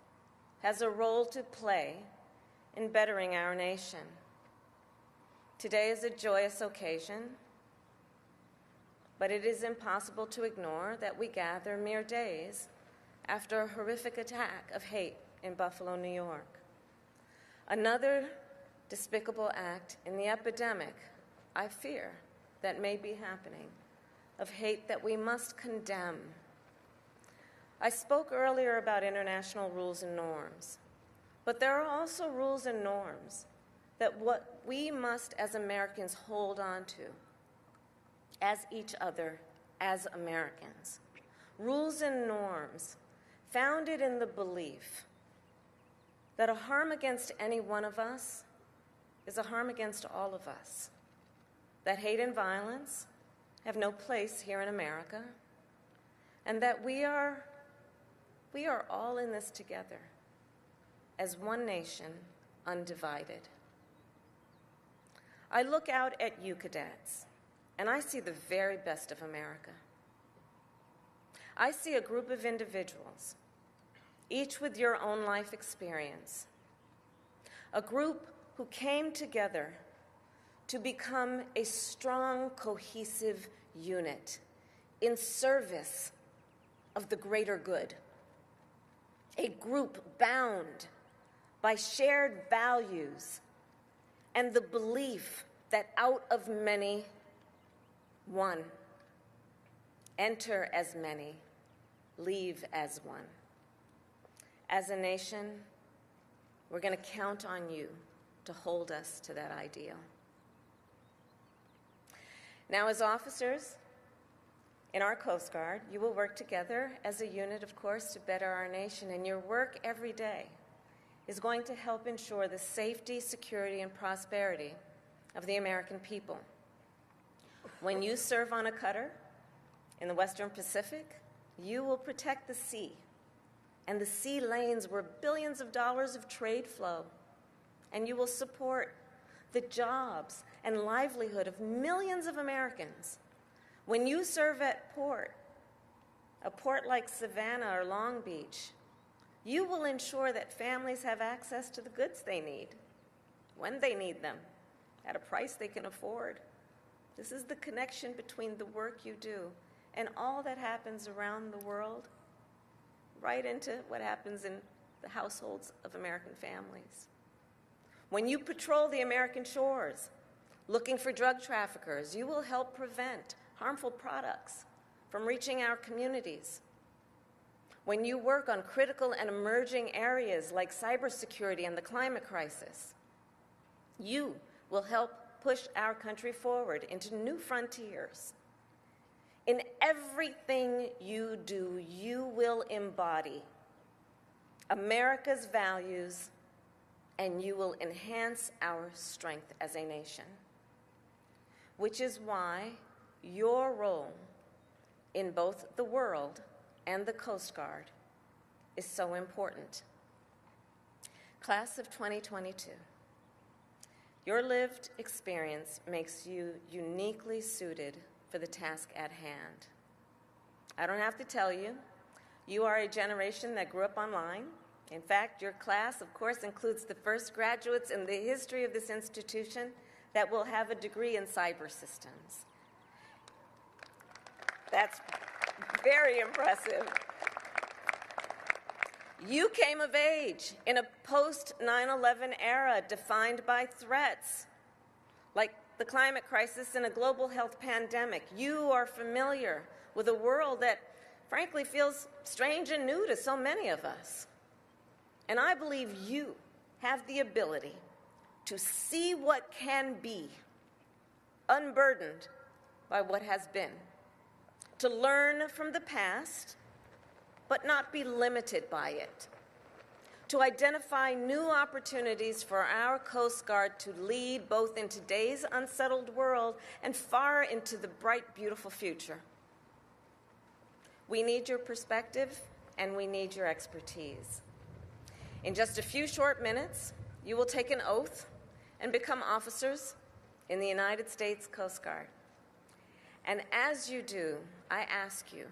has a role to play in bettering our nation. Today is a joyous occasion, but it is impossible to ignore that we gather mere days after a horrific attack of hate in Buffalo, New York. Another despicable act in the epidemic, I fear, that may be happening, of hate that we must condemn. I spoke earlier about international rules and norms, but there are also rules and norms that what we must as Americans hold on to, as each other, as Americans. Rules and norms founded in the belief that a harm against any one of us is a harm against all of us, that hate and violence have no place here in America, and that we are all in this together as one nation, undivided. I look out at you cadets, and I see the very best of America. I see a group of individuals, each with your own life experience, a group who came together to become a strong, cohesive unit in service of the greater good, a group bound by shared values and the belief that out of many, one. Enter as many, leave as one. As a nation, we're going to count on you to hold us to that ideal. Now, as officers in our Coast Guard, you will work together as a unit, of course, to better our nation, and your work every day is going to help ensure the safety, security, and prosperity of the American people. When you serve on a cutter in the Western Pacific, you will protect the sea and the sea lanes where billions of dollars of trade flow, and you will support the jobs and livelihood of millions of Americans. When you serve at a port like Savannah or Long Beach, you will ensure that families have access to the goods they need, when they need them, at a price they can afford. This is the connection between the work you do and all that happens around the world, right into what happens in the households of American families. When you patrol the American shores, looking for drug traffickers, you will help prevent harmful products from reaching our communities. When you work on critical and emerging areas like cybersecurity and the climate crisis, you will help push our country forward into new frontiers. In everything you do, you will embody America's values, and you will enhance our strength as a nation, which is why your role in both the world and the Coast Guard is so important. Class of 2022, your lived experience makes you uniquely suited for the task at hand. I don't have to tell you, you are a generation that grew up online. In fact, your class, of course, includes the first graduates in the history of this institution that will have a degree in cyber systems. That's very impressive. You came of age in a post-9/11 era defined by threats like the climate crisis and a global health pandemic. You are familiar with a world that, frankly, feels strange and new to so many of us. And I believe you have the ability to see what can be, unburdened by what has been, to learn from the past, but not be limited by it, to identify new opportunities for our Coast Guard to lead both in today's unsettled world and far into the bright, beautiful future. We need your perspective, and we need your expertise. In just a few short minutes, you will take an oath and become officers in the United States Coast Guard. And as you do, I ask you,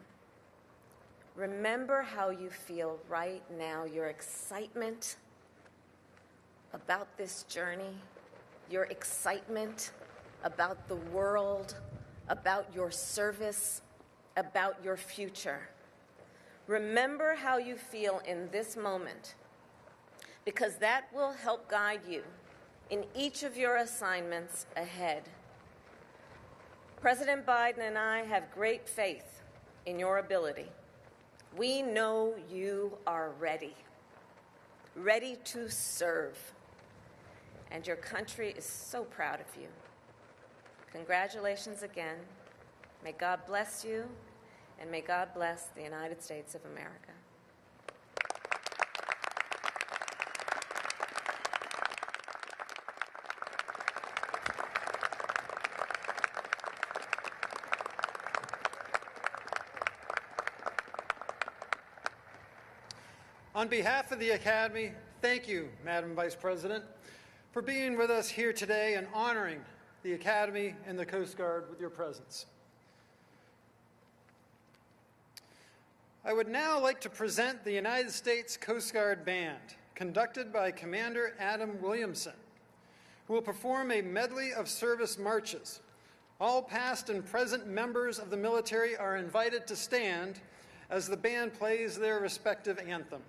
remember how you feel right now, your excitement about this journey, your excitement about the world, about your service, about your future. Remember how you feel in this moment, because that will help guide you in each of your assignments ahead. President Biden and I have great faith in your ability. We know you are ready to serve. And your country is so proud of you. Congratulations again. May God bless you, and may God bless the United States of America. On behalf of the Academy, thank you, Madam Vice President, for being with us here today and honoring the Academy and the Coast Guard with your presence. I would now like to present the United States Coast Guard Band, conducted by Commander Adam Williamson, who will perform a medley of service marches. All past and present members of the military are invited to stand as the band plays their respective anthem.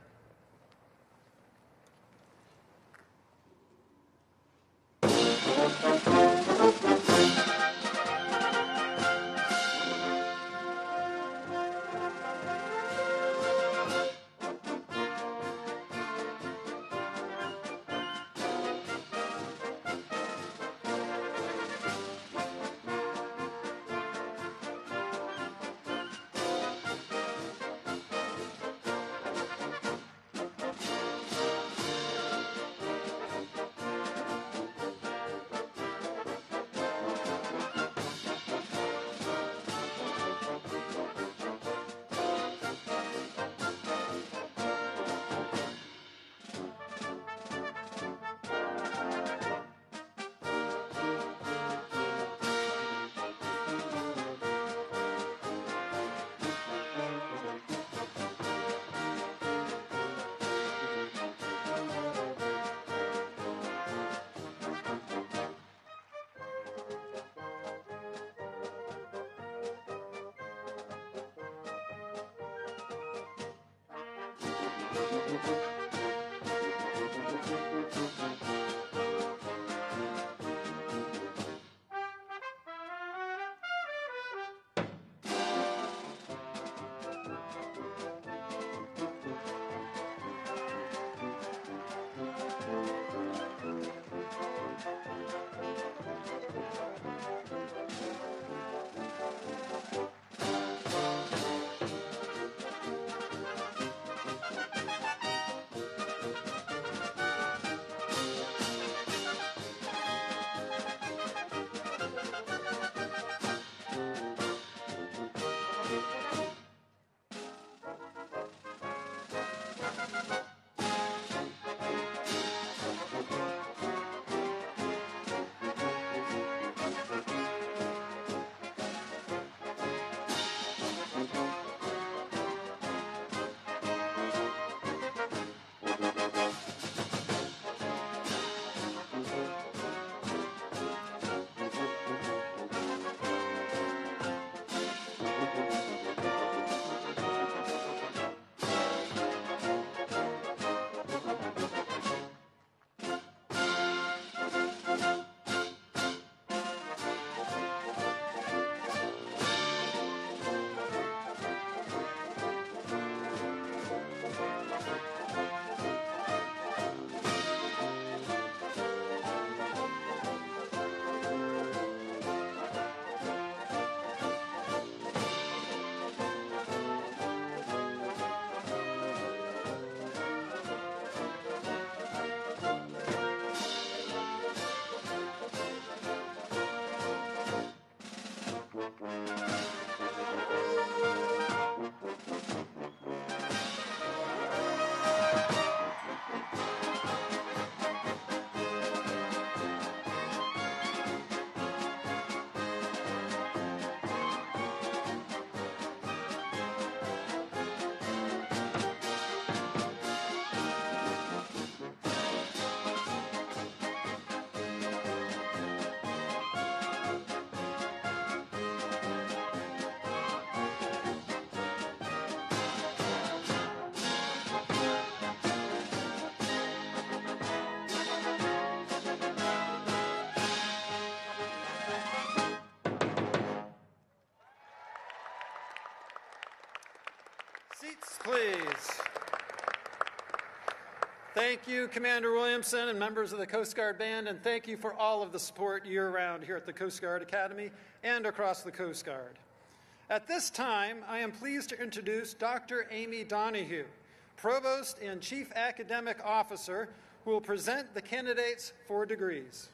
Seats, please. Thank you, Commander Williamson and members of the Coast Guard Band, and thank you for all of the support year-round here at the Coast Guard Academy and across the Coast Guard. At this time, I am pleased to introduce Dr. Amy Donahue, Provost and Chief Academic Officer, who will present the candidates for degrees.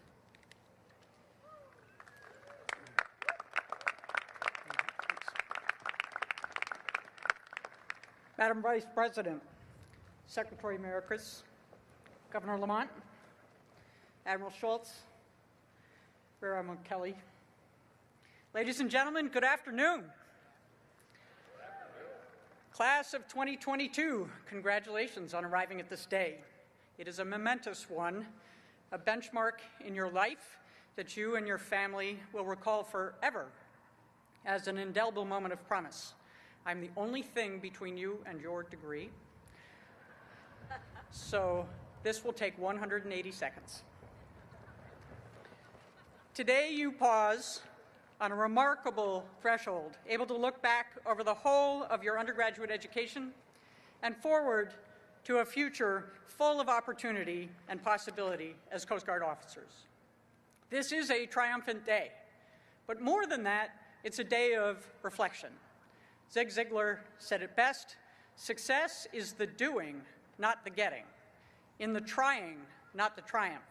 Madam Vice President, Secretary Americas, Governor Lamont, Admiral Schultz, Rear Admiral Kelly, ladies and gentlemen, good afternoon. Class of 2022, congratulations on arriving at this day. It is a momentous one, a benchmark in your life that you and your family will recall forever as an indelible moment of promise. I'm the only thing between you and your degree, so this will take 180 seconds. Today you pause on a remarkable threshold, able to look back over the whole of your undergraduate education and forward to a future full of opportunity and possibility as Coast Guard officers. This is a triumphant day, but more than that, it's a day of reflection. Zig Ziglar said it best, success is the doing, not the getting, in the trying, not the triumph.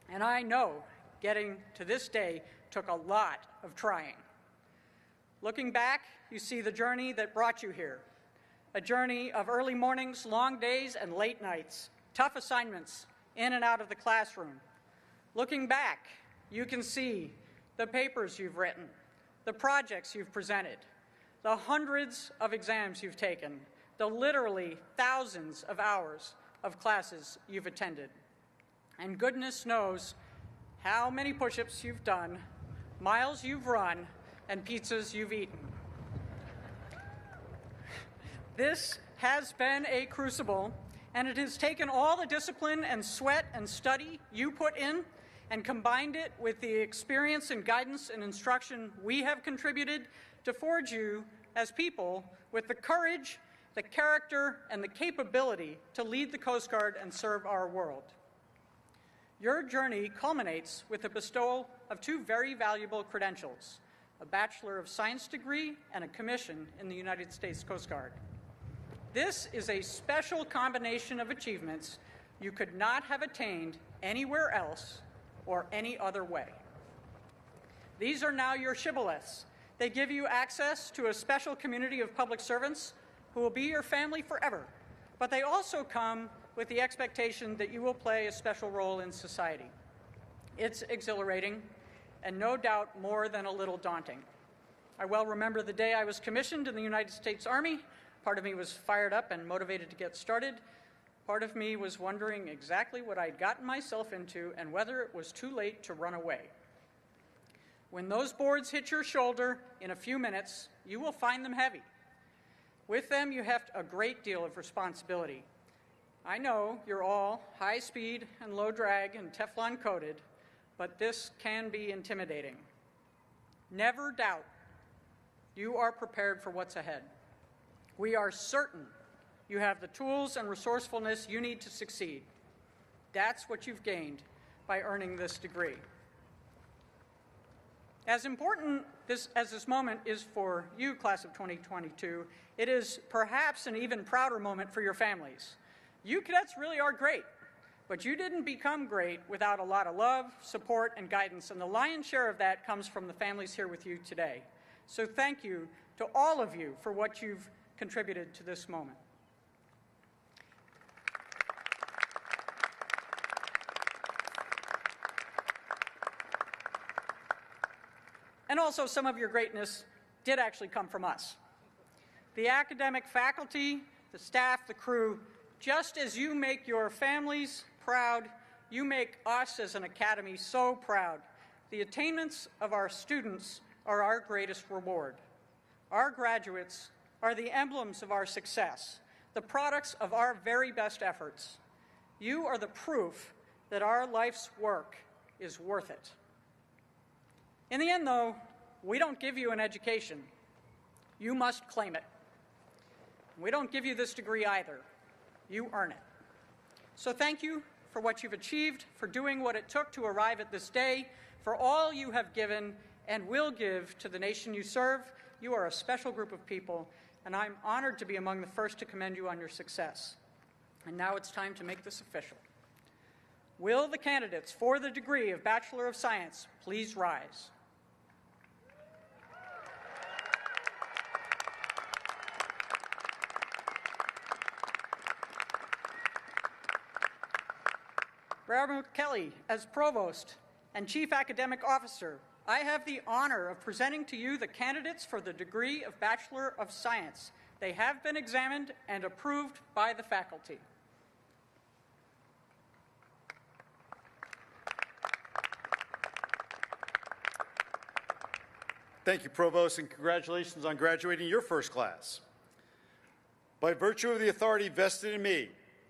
And I know getting to this day took a lot of trying. Looking back, you see the journey that brought you here, a journey of early mornings, long days, and late nights, tough assignments in and out of the classroom. Looking back, you can see the papers you've written, the projects you've presented, the hundreds of exams you've taken, the literally thousands of hours of classes you've attended. And goodness knows how many push-ups you've done, miles you've run, and pizzas you've eaten. This has been a crucible, and it has taken all the discipline and sweat and study you put in and combined it with the experience and guidance and instruction we have contributed to forge you as people with the courage, the character, and the capability to lead the Coast Guard and serve our world. Your journey culminates with the bestowal of two very valuable credentials, a Bachelor of Science degree and a commission in the United States Coast Guard. This is a special combination of achievements you could not have attained anywhere else or any other way. These are now your shibboleths. They give you access to a special community of public servants who will be your family forever, but they also come with the expectation that you will play a special role in society. It's exhilarating and no doubt more than a little daunting. I well remember the day I was commissioned in the United States Army. Part of me was fired up and motivated to get started. Part of me was wondering exactly what I'd gotten myself into and whether it was too late to run away. When those boards hit your shoulder in a few minutes, you will find them heavy. With them, you have a great deal of responsibility. I know you're all high speed and low drag and Teflon coated, but this can be intimidating. Never doubt you are prepared for what's ahead. We are certain you have the tools and resourcefulness you need to succeed. That's what you've gained by earning this degree. As important as this moment is for you, class of 2022, it is perhaps an even prouder moment for your families. You cadets really are great, but you didn't become great without a lot of love, support, and guidance, and the lion's share of that comes from the families here with you today. So thank you to all of you for what you've contributed to this moment. And also, some of your greatness did actually come from us. The academic faculty, the staff, the crew, just as you make your families proud, you make us as an academy so proud. The attainments of our students are our greatest reward. Our graduates are the emblems of our success, the products of our very best efforts. You are the proof that our life's work is worth it. In the end, though, we don't give you an education. You must claim it. We don't give you this degree either. You earn it. So thank you for what you've achieved, for doing what it took to arrive at this day, for all you have given and will give to the nation you serve. You are a special group of people, and I'm honored to be among the first to commend you on your success. And now it's time to make this official. Will the candidates for the degree of Bachelor of Science please rise? Reverend Kelly, as Provost and Chief Academic Officer, I have the honor of presenting to you the candidates for the degree of Bachelor of Science. They have been examined and approved by the faculty. Thank you, Provost, and congratulations on graduating your first class. By virtue of the authority vested in me,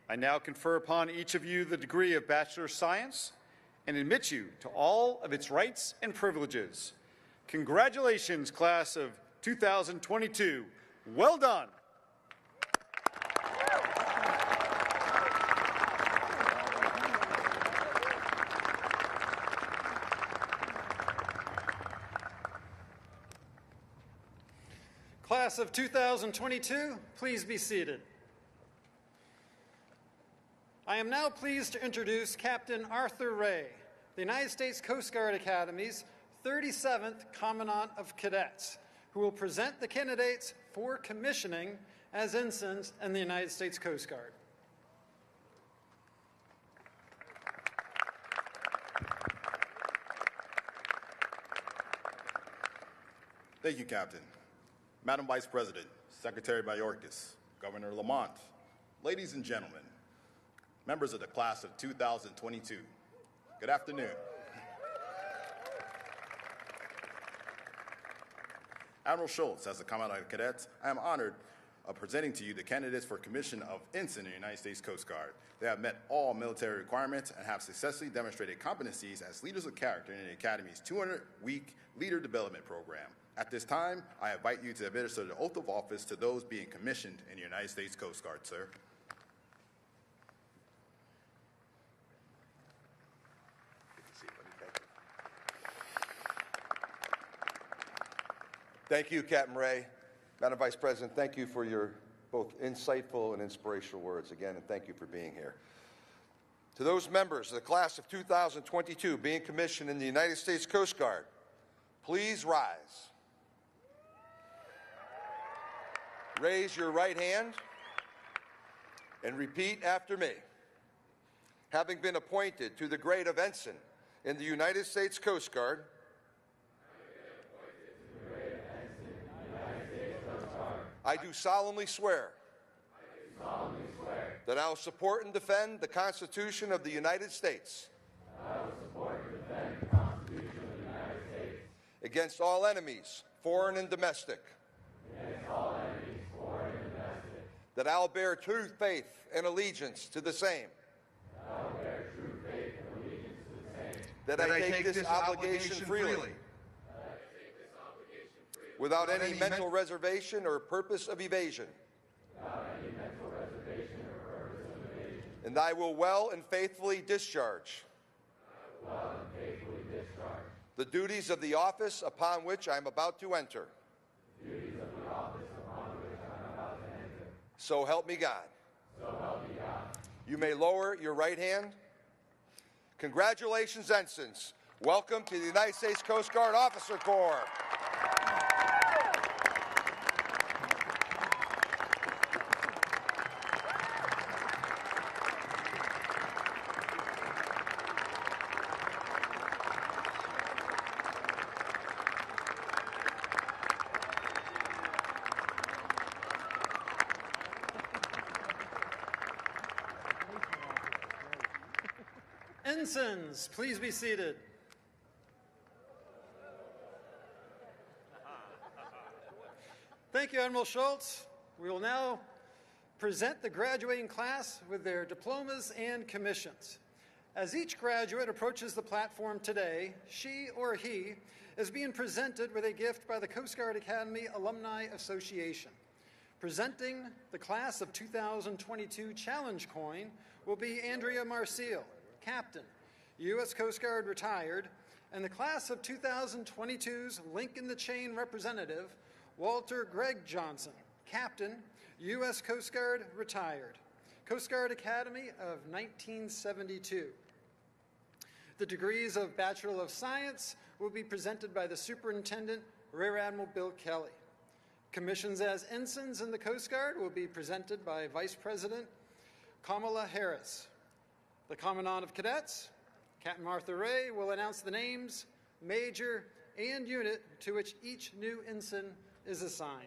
I now confer upon each of you the degree of Bachelor of Science and admit you to all of its rights and privileges. Congratulations, class of 2022. Well done. Class of 2022, please be seated. I am now pleased to introduce Captain Arthur Ray, the United States Coast Guard Academy's 37th Commandant of Cadets, who will present the candidates for commissioning as ensigns in the United States Coast Guard. Thank you, Captain. Madam Vice President, Secretary Mayorkas, Governor Lamont, ladies and gentlemen, members of the class of 2022, good afternoon. Admiral Schultz, as the Commandant of Cadets, I am honored of presenting to you the candidates for commission of ensign in the United States Coast Guard. They have met all military requirements and have successfully demonstrated competencies as leaders of character in the Academy's 200-week leader development program. At this time, I invite you to administer the oath of office to those being commissioned in the United States Coast Guard, sir. Thank you, Captain Ray. Madam Vice President, thank you for your both insightful and inspirational words again, and thank you for being here. To those members of the class of 2022 being commissioned in the United States Coast Guard, please rise. Raise your right hand and repeat after me. Having been appointed to the grade of ensign in the United States Coast Guard, I do solemnly swear that I will support and defend the Constitution of the United States against all enemies, foreign and domestic, that I will bear true faith and allegiance to the same, that I take this obligation freely, without any mental reservation or purpose of evasion, and I will well and faithfully discharge the duties of the office upon which I am about to enter. So help me God. You may lower your right hand. Congratulations, ensigns. Welcome to the United States Coast Guard Officer Corps. Ensigns, please be seated. Thank you, Admiral Schultz. We will now present the graduating class with their diplomas and commissions. As each graduate approaches the platform today, she or he is being presented with a gift by the Coast Guard Academy Alumni Association. Presenting the class of 2022 Challenge Coin will be Andrea Marcille, Captain, U.S. Coast Guard retired, and the class of 2022's Link in the Chain representative, Walter Greg Johnson, Captain, U.S. Coast Guard retired, Coast Guard Academy of 1972. The degrees of Bachelor of Science will be presented by the Superintendent, Rear Admiral Bill Kelly. Commissions as ensigns in the Coast Guard will be presented by Vice President Kamala Harris. The Commandant of Cadets, Captain Martha Ray, will announce the names, major, and unit to which each new ensign is assigned.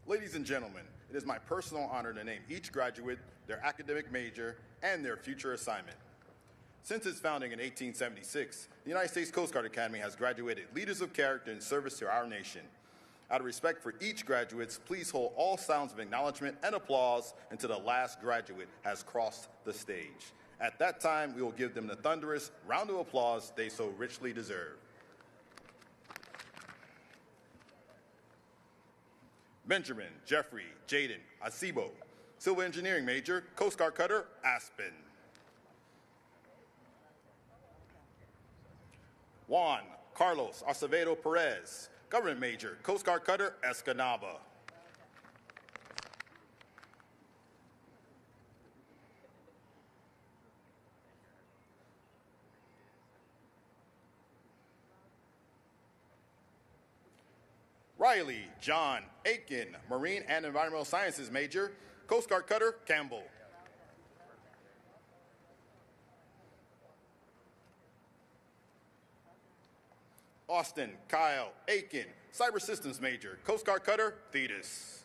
Ladies and gentlemen, it is my personal honor to name each graduate, their academic major, and their future assignment. Since its founding in 1876, the United States Coast Guard Academy has graduated leaders of character in service to our nation. Out of respect for each graduate, please hold all sounds of acknowledgement and applause until the last graduate has crossed the stage. At that time, we will give them the thunderous round of applause they so richly deserve. Benjamin Jeffrey Jaden Acebo, Civil Engineering Major, Coast Guard Cutter, Aspen. Juan Carlos Acevedo Perez, Government Major, Coast Guard Cutter, Escanaba. Riley John Aiken, Marine and Environmental Sciences Major, Coast Guard Cutter, Campbell. Austin Kyle Aiken, Cyber Systems Major, Coast Guard Cutter, Thetis.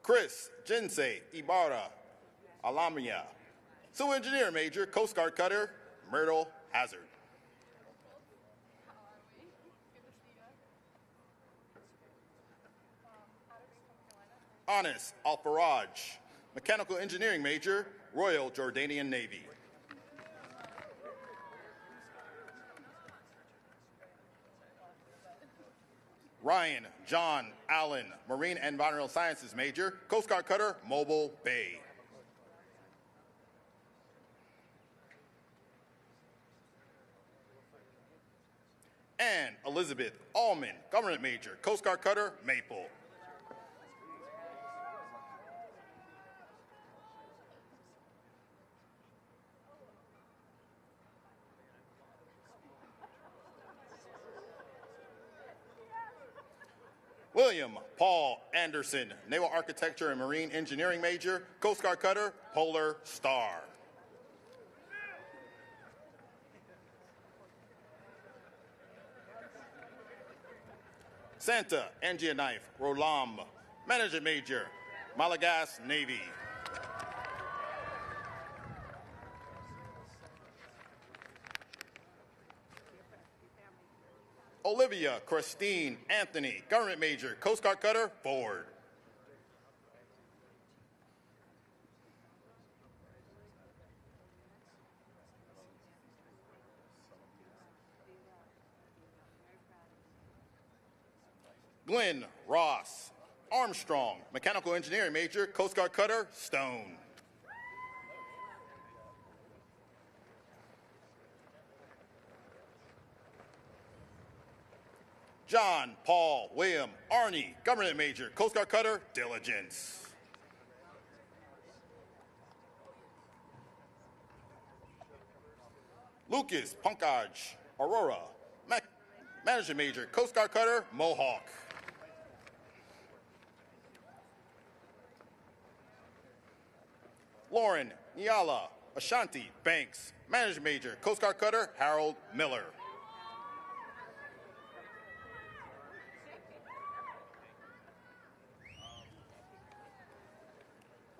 Chris Jinsei Ibarra Alamia, Civil Engineer Major, Coast Guard Cutter, Myrtle Hazard. Anis Al-Faraj, Mechanical Engineering Major, Royal Jordanian Navy. Ryan John Allen, Marine and Environmental Sciences Major, Coast Guard Cutter, Mobile Bay. And Elizabeth Allman, Government Major, Coast Guard Cutter, Maple. William Paul Anderson, Naval Architecture and Marine Engineering Major, Coast Guard Cutter, Polar Star. Santa Angia Knife Rolam, Management Major, Malagas Navy. Olivia Christine Anthony, Government Major, Coast Guard Cutter, Ford. Glenn Ross Armstrong, Mechanical Engineering Major, Coast Guard Cutter, Stone. John Paul William Arney, Government Major, Coast Guard Cutter, Diligence. Lucas Punkaj Aurora, Management Major, Coast Guard Cutter, Mohawk. Lauren Niala Ashanti Banks, Management Major, Coast Guard Cutter, Harold Miller.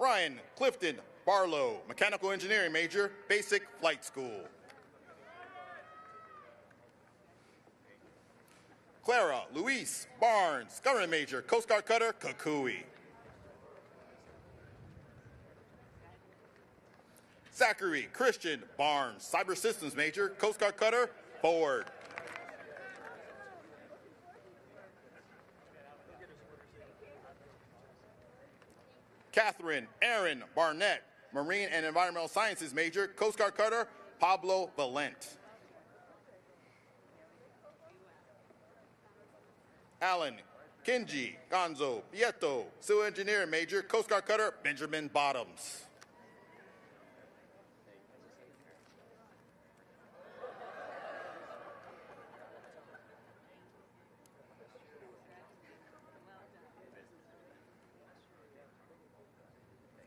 Ryan Clifton Barlow, Mechanical Engineering Major, Basic Flight School. Clara Louise Barnes, Government Major, Coast Guard Cutter, Kukui. Zachary Christian Barnes, Cyber Systems Major, Coast Guard Cutter, Ford. Catherine Aaron Barnett, Marine and Environmental Sciences Major, Coast Guard Cutter, Pablo Valent. Alan Kenji Gonzo Pieto, Civil Engineer Major, Coast Guard Cutter, Benjamin Bottoms.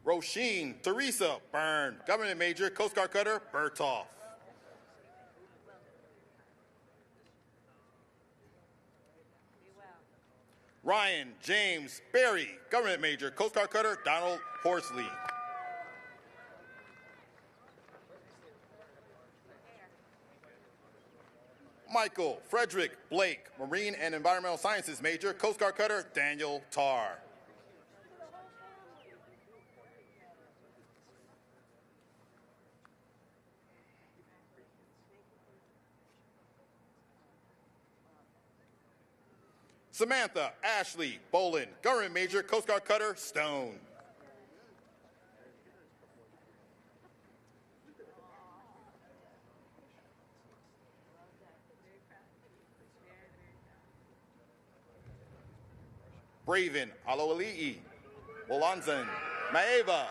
Roisin Teresa Byrne, Government Major, Coast Guard Cutter, Bertolf. Ryan James Berry, Government Major, Coast Guard Cutter, Donald Horsley. Michael Frederick Blake, Marine and Environmental Sciences Major, Coast Guard Cutter, Daniel Tarr. Samantha Ashley Bolin, Government Major, Coast Guard Cutter, Stone. Braven Aloali'i Wolanzan Maeva,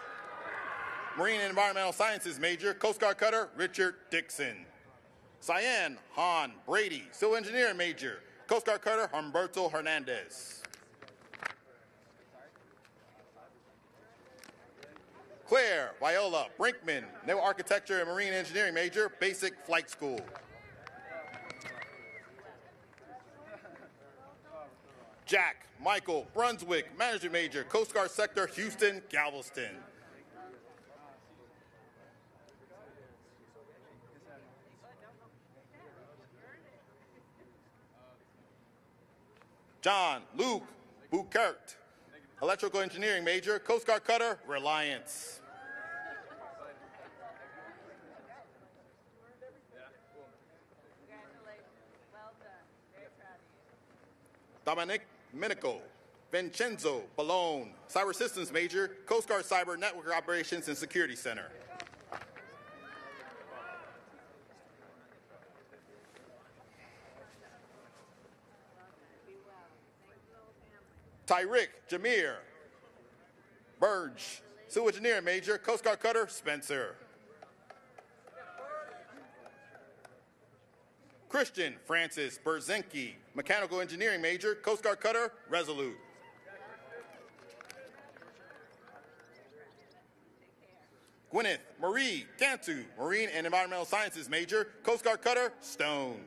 Marine and Environmental Sciences Major, Coast Guard Cutter, Richard Dixon. Cyan Han Brady, Civil Engineer Major, Coast Guard Cutter, Humberto Hernandez. Claire Viola Brinkman, Naval Architecture and Marine Engineering Major, Basic Flight School. Jack Michael Brunswick, Management Major, Coast Guard Sector, Houston, Galveston. John Luke Bukert, Electrical Engineering Major, Coast Guard Cutter, Reliance. Domenico Vincenzo Ballone, Cyber Systems Major, Coast Guard Cyber Network Operations and Security Center. Tyrick Jameer Burge, Civil Engineer Major, Coast Guard Cutter, Spencer. Christian Francis Berzenke, Mechanical Engineering Major, Coast Guard Cutter, Resolute. Gwyneth Marie Cantu, Marine and Environmental Sciences Major, Coast Guard Cutter, Stone.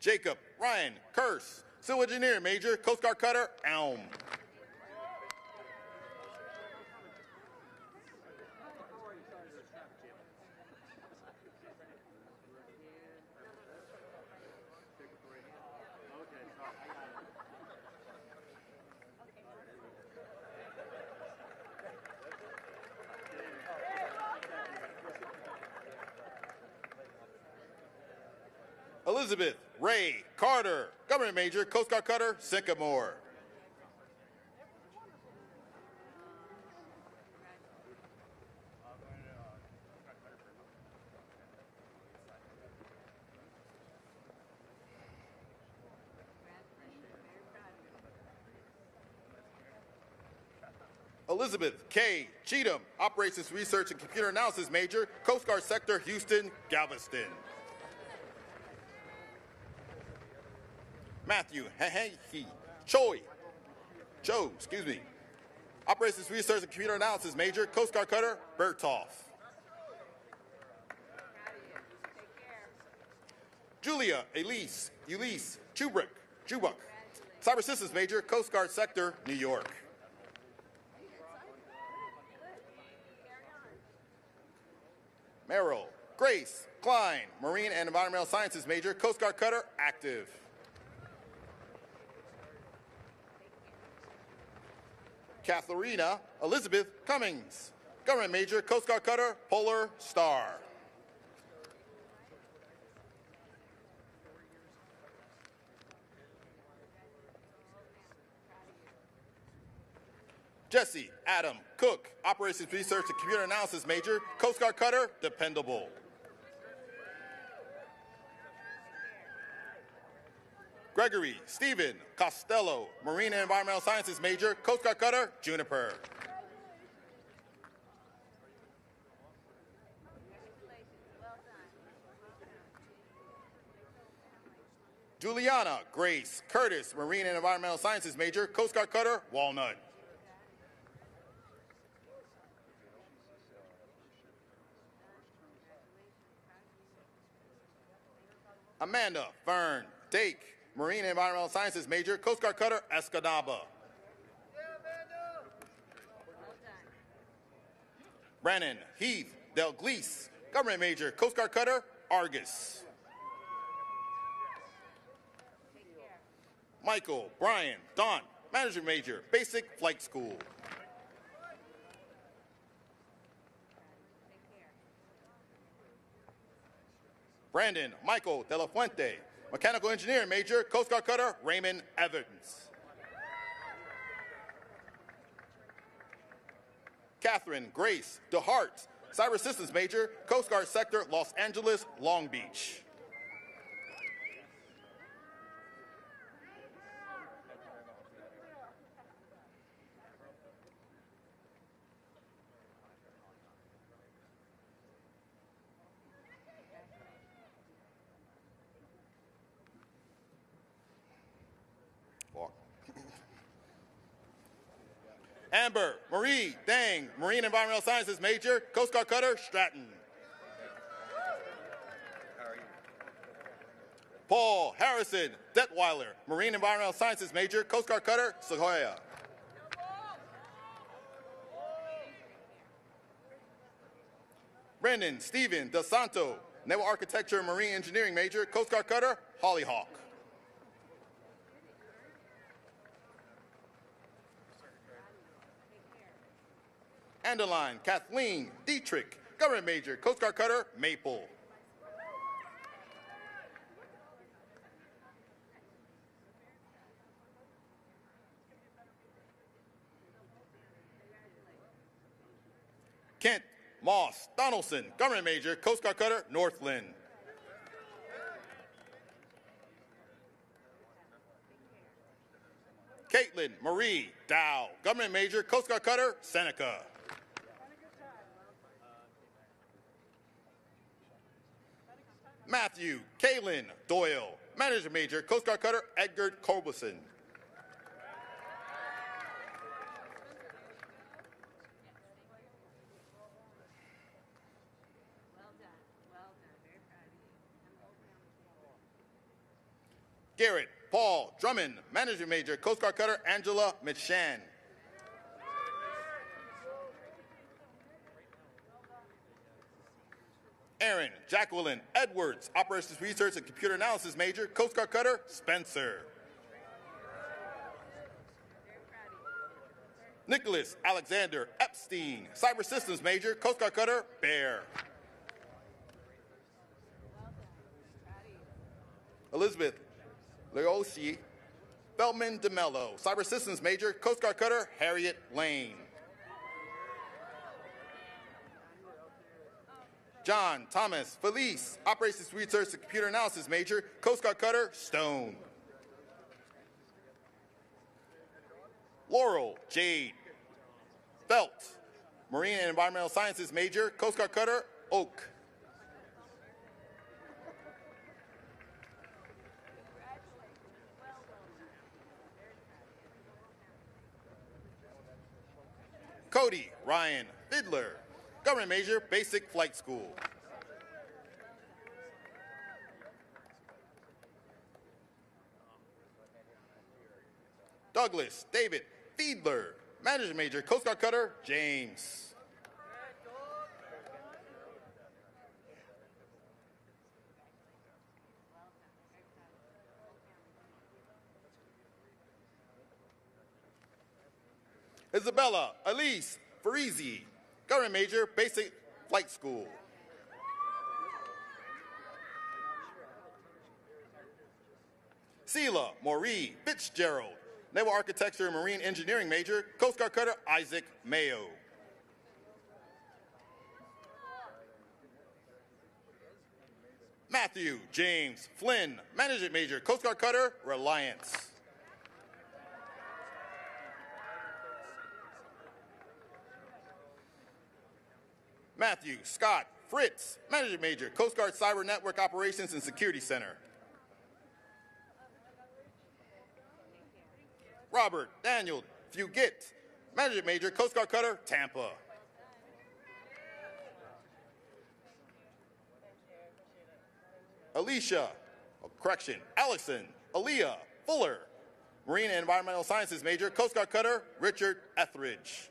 Jacob Ryan Curse, Civil Engineer Major, Coast Guard Cutter, Elm. Elizabeth Ray Carter, Government Major, Coast Guard Cutter, Sycamore. Elizabeth K. Cheatham, Operations Research and Computer Analysis Major, Coast Guard Sector, Houston, Galveston. Matthew Cho, Operations Research and Computer Analysis Major, Coast Guard Cutter, Bertolf. Julia Elise Chubuk, Cyber Systems Major, Coast Guard Sector, New York. Merrill Grace Klein, Marine and Environmental Sciences major, Coast Guard cutter, active. Katharina Elizabeth Cummings, Government major, Coast Guard cutter, Polar Star. Jesse Adam Cook, Operations Research and Computer Analysis major, Coast Guard cutter, Dependable. Gregory Stephen Costello, Marine and Environmental Sciences major, Coast Guard cutter, Juniper. Juliana Grace Curtis, Marine and Environmental Sciences major, Coast Guard cutter, Walnut. Amanda Fern Dake, Marine and Environmental Sciences major, Coast Guard cutter, Escanaba. Brandon Heath Delgleese, Government major, Coast Guard cutter, Argus. Michael Brian Don, Management major, Basic Flight School. Brandon Michael De La Fuente, Mechanical Engineering major, Coast Guard cutter, Raymond Evans. Catherine Grace DeHart, Cyber Systems major, Coast Guard sector, Los Angeles, Long Beach. Amber Marie Dang, Marine Environmental Sciences major, Coast Guard cutter, Stratton. Paul Harrison Detweiler, Marine Environmental Sciences major, Coast Guard cutter, Sequoia. Brendan Stephen DeSanto, Naval Architecture and Marine Engineering major, Coast Guard cutter, Hollyhawk. Anderline Kathleen Dietrich, Government major, Coast Guard cutter, Maple. Kent Moss Donaldson, Government major, Coast Guard cutter, Northland. Caitlin Marie Dow, Government major, Coast Guard cutter, Seneca. Matthew Kaylin Doyle, Manager major, Coast Guard cutter, Edgar Corbison. Garrett Paul Drummond, Manager major, Coast Guard cutter, Angela Michan. Aaron Jacqueline Edwards, Operations Research and Computer Analysis major, Coast Guard cutter, Spencer. Nicholas Alexander Epstein, Cyber Systems major, Coast Guard cutter, Bear. Elizabeth Leosi Feldman DeMello, Cyber Systems major, Coast Guard cutter, Harriet Lane. John Thomas Felice, Operations Research and Computer Analysis major, Coast Guard cutter, Stone. Laurel Jade Felt, Marine and Environmental Sciences major, Coast Guard cutter, Oak. Cody Ryan Fiddler, Government major, Basic Flight School. Douglas David Fiedler, Manager major, Coast Guard cutter, James. Isabella Elise Farizi, Government Major, Basic Flight School. Sela Marie Fitzgerald, Naval Architecture and Marine Engineering Major, Coast Guard Cutter Isaac Mayo. Matthew James Flynn, Management Major, Coast Guard Cutter Reliance. Matthew Scott Fritz, Management Major, Coast Guard Cyber Network Operations and Security Center. Robert Daniel Fugit, Management Major, Coast Guard Cutter Tampa. Allison Aaliyah Fuller, Marine and Environmental Sciences Major, Coast Guard Cutter Richard Etheridge.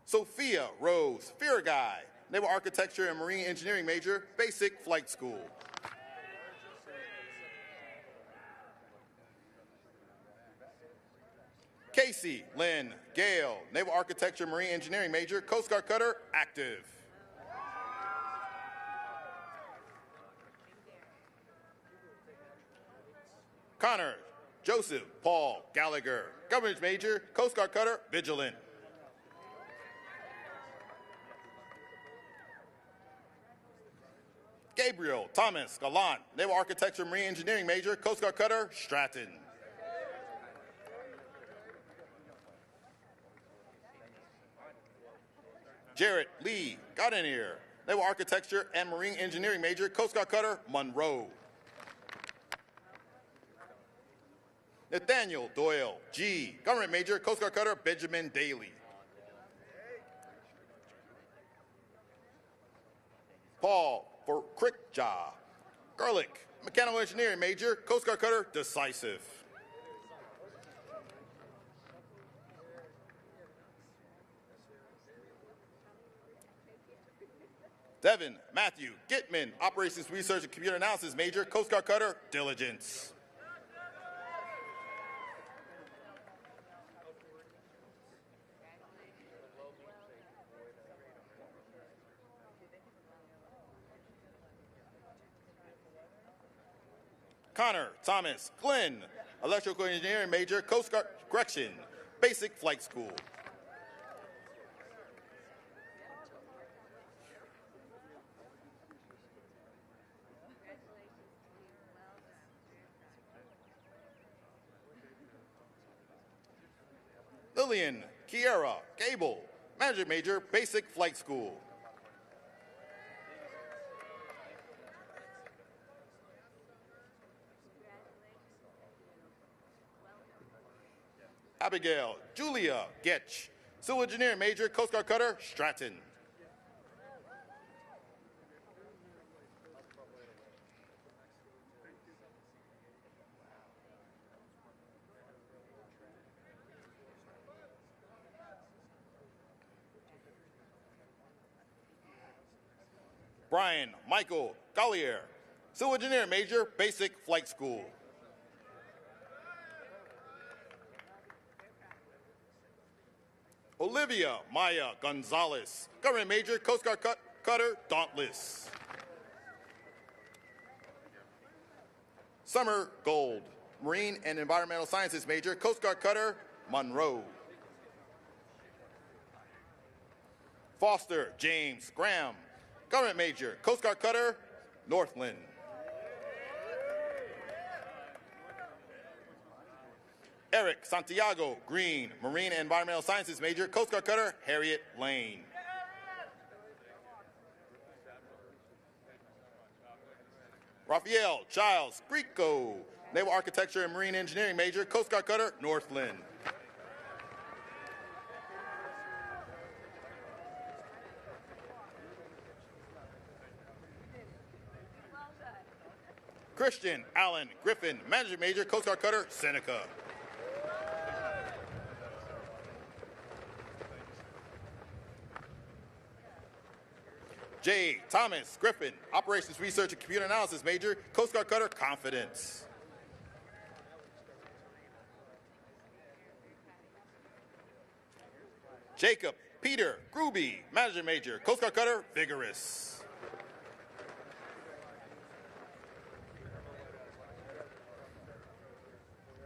Sophia Rose Firagai, Naval Architecture and Marine Engineering Major, Basic Flight School. Casey Lynn Gale, Naval Architecture Marine Engineering Major, Coast Guard Cutter Active. Connor Joseph Paul Gallagher, Government Major, Coast Guard Cutter Vigilant. Gabriel Thomas Gallant, Naval Architecture Marine Engineering Major, Coast Guard Cutter Stratton. Jarrett Lee Godinier, Naval Architecture and Marine Engineering Major, Coast Guard Cutter Monroe. Nathaniel Doyle G, Government Major, Coast Guard Cutter Benjamin Daly. Paul Forcrickjaw, Garlic, Mechanical Engineering Major, Coast Guard Cutter Decisive. Devin Matthew Gitman, Operations Research and Computer Analysis Major, Coast Guard Cutter Diligence. Connor Thomas Glenn, Electrical Engineering Major, Coast Guard Correction, Basic Flight School. Lillian Kiera Gable, Management Major, Basic Flight School. Abigail Julia Getch, Civil Engineering Major, Coast Guard Cutter Stratton. Brian Michael Collier, Civil Engineering Major, Basic Flight School. Olivia Maya Gonzalez, Government Major, Coast Guard Cutter Dauntless. Summer Gold, Marine and Environmental Sciences Major, Coast Guard Cutter Monroe. Foster James Graham, Government Major, Coast Guard Cutter Northland. Eric Santiago Green, Marine and Environmental Sciences Major, Coast Guard Cutter Harriet Lane. Raphael Giles Grieco, Naval Architecture and Marine Engineering Major, Coast Guard Cutter Northland. Christian Allen Griffin, Management Major, Coast Guard Cutter Seneca. J. Thomas Griffin, Operations Research and Computer Analysis Major, Coast Guard Cutter Confidence. Jacob Peter Gruby, Management Major, Coast Guard Cutter Vigorous.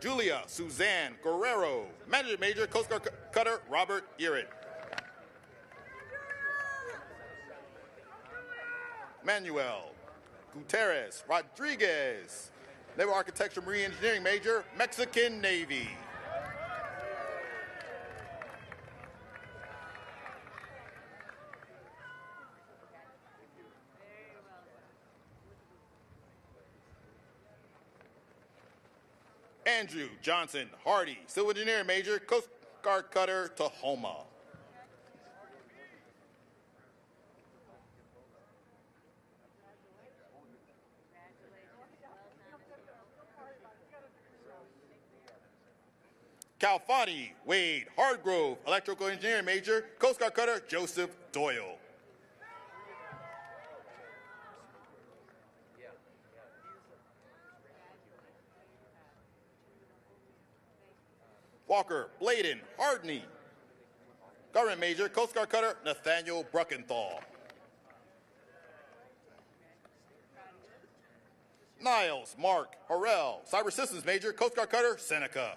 Julia Suzanne Guerrero, Management Major, Coast Guard Cutter Robert Erit. Manuel Gutierrez Rodriguez, Naval Architecture Marine Engineering Major, Mexican Navy. Andrew Johnson Hardy, Civil Engineering Major, Coast Guard Cutter Tahoma. Calfani Wade Hardgrove, Electrical Engineering Major, Coast Guard Cutter Joseph Doyle. Walker Bladen Hardney, Government Major, Coast Guard Cutter Nathaniel Bruckenthal. Niles Mark Harrell, Cyber Systems Major, Coast Guard Cutter Seneca.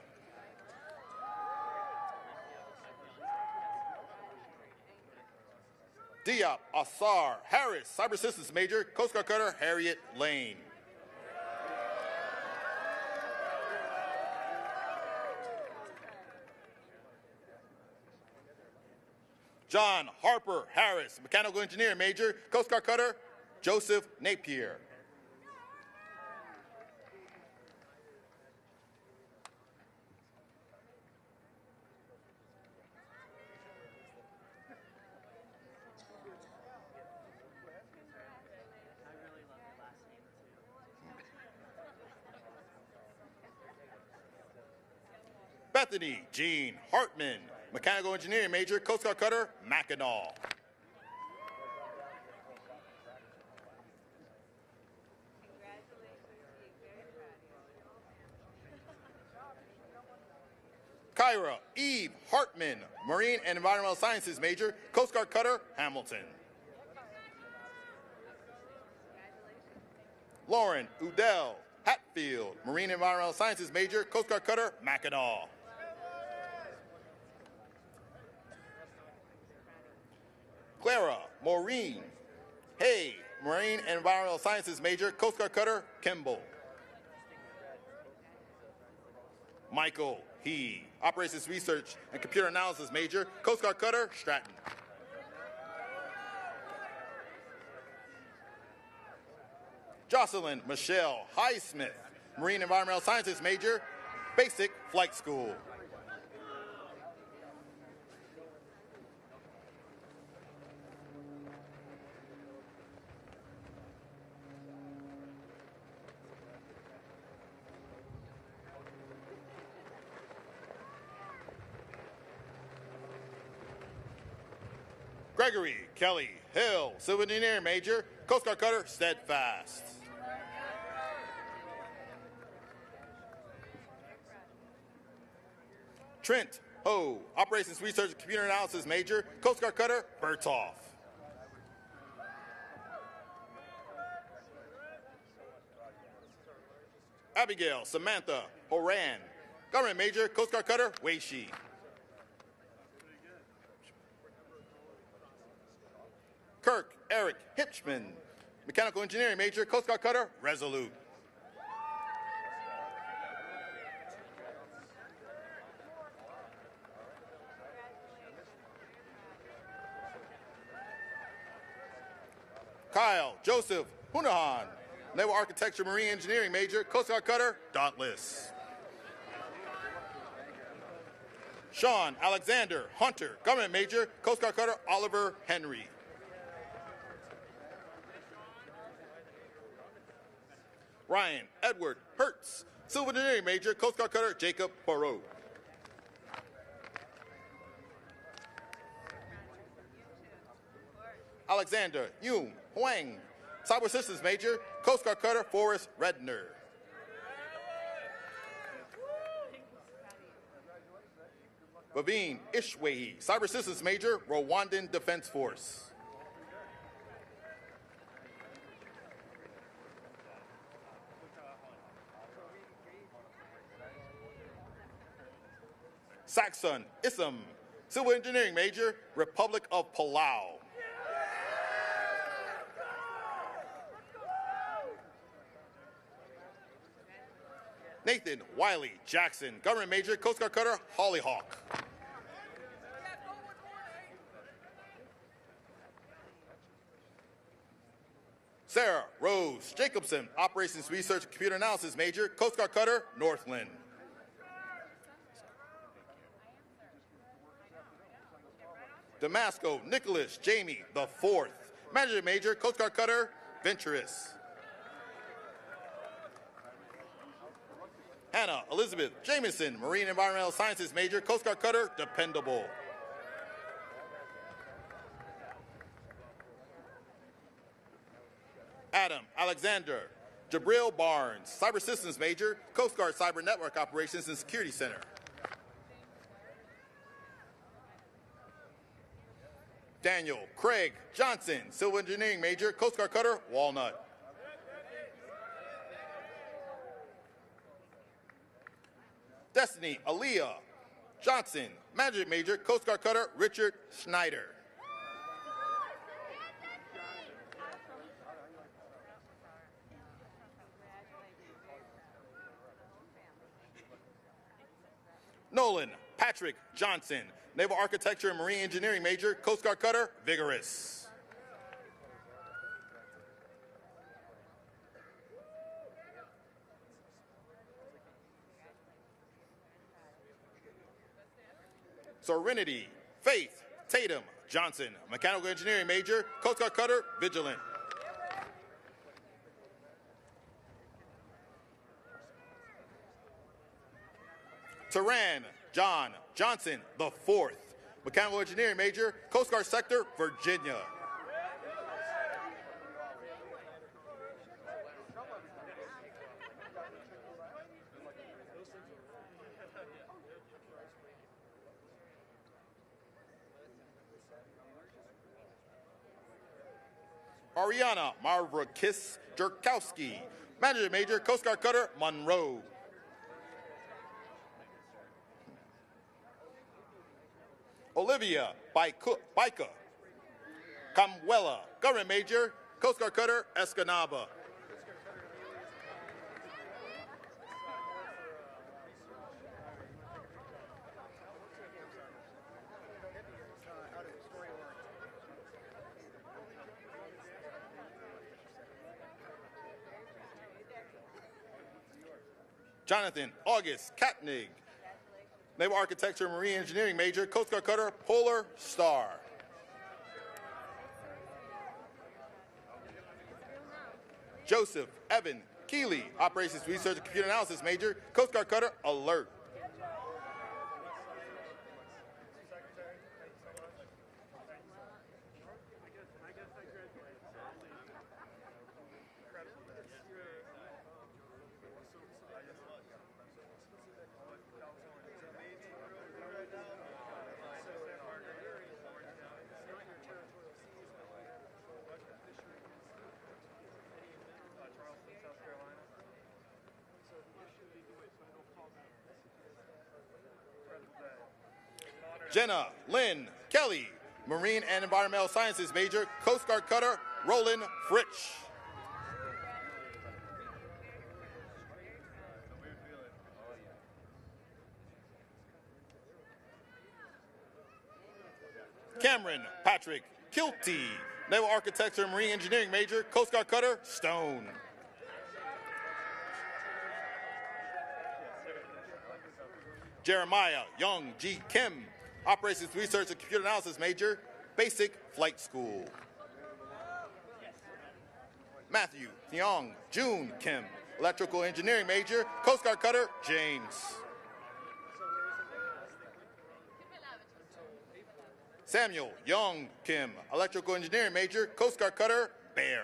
Diop Asar Harris, Cyber Systems Major, Coast Guard Cutter Harriet Lane. John Harper Harris, Mechanical Engineer Major, Coast Guard Cutter Joseph Napier. Bethany Jean Hartman, Mechanical Engineering Major, Coast Guard Cutter Mackinac. Kyra Eve Hartman, Marine and Environmental Sciences Major, Coast Guard Cutter Hamilton. Lauren Udell Hatfield, Marine and Environmental Sciences Major, Coast Guard Cutter Mackinac. Clara Maureen Hay, Marine and Environmental Sciences Major, Coast Guard Cutter Kimball. Michael He, Operations Research and Computer Analysis Major, Coast Guard Cutter Stratton. Jocelyn Michelle Highsmith, Marine Environmental Sciences Major, Basic Flight School. Gregory Kelly Hill, Civil Engineering Major, Coast Guard Cutter Steadfast. Trent Ho, Operations Research and Computer Analysis Major, Coast Guard Cutter Berthoff. Abigail Samantha Horan, Government Major, Coast Guard Cutter Weishi. Kirk Eric Hipschman, Mechanical Engineering Major, Coast Guard Cutter Resolute. Kyle Joseph Hunahan, Naval Architecture Marine Engineering Major, Coast Guard Cutter Dauntless. Sean Alexander Hunter, Government Major, Coast Guard Cutter Oliver Henry. Ryan Edward Hertz, Civil Engineering Major, Coast Guard Cutter Jacob Poirot. Alexander Yoon Huang, Cyber Systems Major, Coast Guard Cutter Forrest Redner. Vaveen Ishwehi, Cyber Systems Major, Rwandan Defense Force. Saxon Issam, Civil Engineering Major, Republic of Palau. Nathan Wiley Jackson, Government Major, Coast Guard Cutter, Hollyhawk. Sarah Rose Jacobson, Operations Research and Computer Analysis Major, Coast Guard Cutter, Northland. Damasco Nicholas Jamie the Fourth, Manager Major, Coast Guard Cutter, Venturous. Hannah Elizabeth Jamison, Marine Environmental Sciences Major, Coast Guard Cutter, Dependable. Adam Alexander Jabril Barnes, Cyber Systems Major, Coast Guard Cyber Network Operations and Security Center. Daniel Craig Johnson, Civil Engineering Major, Coast Guard Cutter, Walnut. Destiny Aaliyah Johnson, Manager Major, Coast Guard Cutter, Richard Schneider. Nolan Patrick Johnson, Naval Architecture and Marine Engineering Major, Coast Guard Cutter, Vigorous. Serenity Faith Tatum Johnson, Mechanical Engineering Major, Coast Guard Cutter, Vigilant. Taran John Johnson the Fourth, Mechanical Engineering Major, Coast Guard Sector, Virginia. Ariana Marvakis Jerkowski, Manager Major, Coast Guard Cutter, Monroe. Olivia Baika Kamwela, Government Major, Coast Guard Cutter, Escanaba. Jonathan August Katnig, Naval Architecture and Marine Engineering Major, Coast Guard Cutter, Polar Star. Joseph Evan Keeley, Operations Research and Computer Analysis Major, Coast Guard Cutter, Alert. Jenna Lynn Kelly, Marine and Environmental Sciences Major, Coast Guard Cutter, Roland Fritsch. Cameron Patrick Kilty, Naval Architecture and Marine Engineering Major, Coast Guard Cutter, Stone. Jeremiah Young G. Kim, Operations Research and Computer Analysis Major, Basic Flight School. Matthew Thiong June Kim, Electrical Engineering Major, Coast Guard Cutter, James. Samuel Young Kim, Electrical Engineering Major, Coast Guard Cutter, Bear.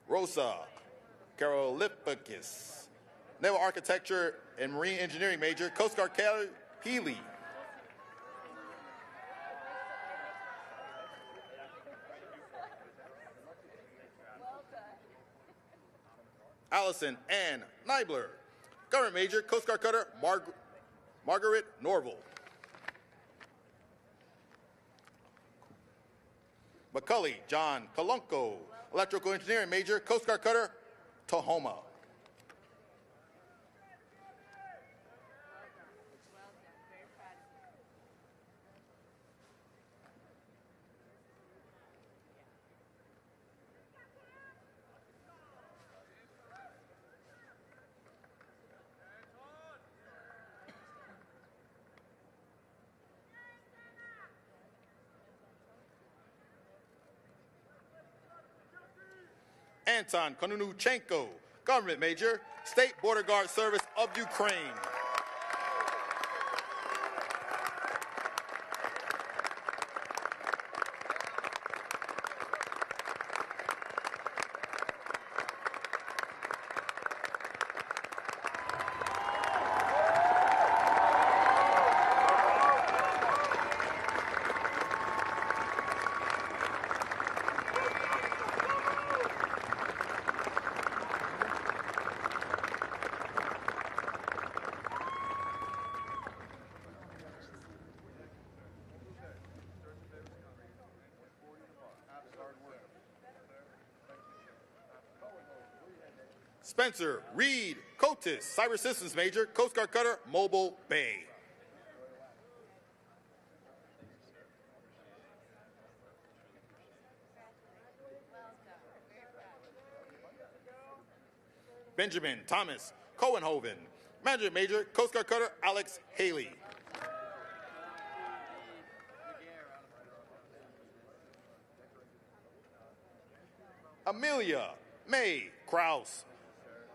Rosa Karolipakis, Naval Architecture and Marine Engineering major, Coast Guard Kelly Healy. Allison Ann Nibler, Government major, Coast Guard Cutter Margaret Norval. McCully John Kalunko, Electrical Engineering major, Coast Guard Cutter Tahoma. Anton Konunuchenko, Government major, State Border Guard Service of Ukraine. Spencer Reed Cotis, Cyber Systems major, Coast Guard Cutter Mobile Bay. Benjamin Thomas Cohenhoven, Management major, Coast Guard Cutter Alex Haley. Amelia May Krause,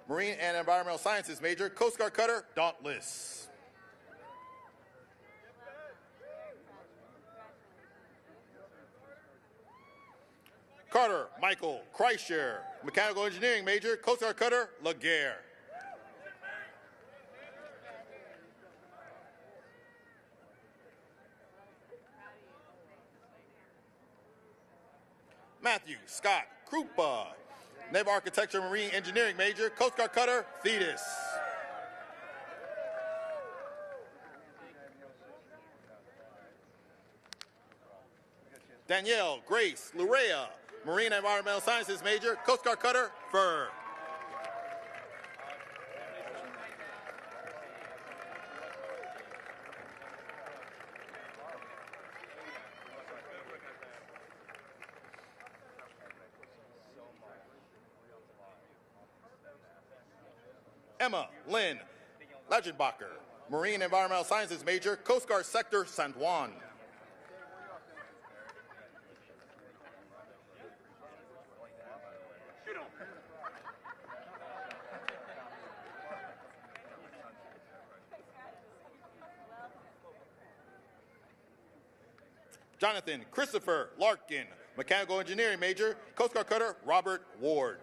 Marine and Environmental Sciences major, Coast Guard Cutter Dauntless. Carter Michael Kreischer, Mechanical Engineering major, Coast Guard Cutter Laguerre. Matthew Scott Krupa, Naval Architecture and Marine Engineering major, Coast Guard Cutter Thetis. Danielle Grace Lurea, Marine and Environmental Sciences major, Coast Guard Cutter Fur. Emma Lynn Legendbacher, Marine and Environmental Sciences major, Coast Guard Sector San Juan. Jonathan Christopher Larkin, Mechanical Engineering major, Coast Guard Cutter Robert Ward.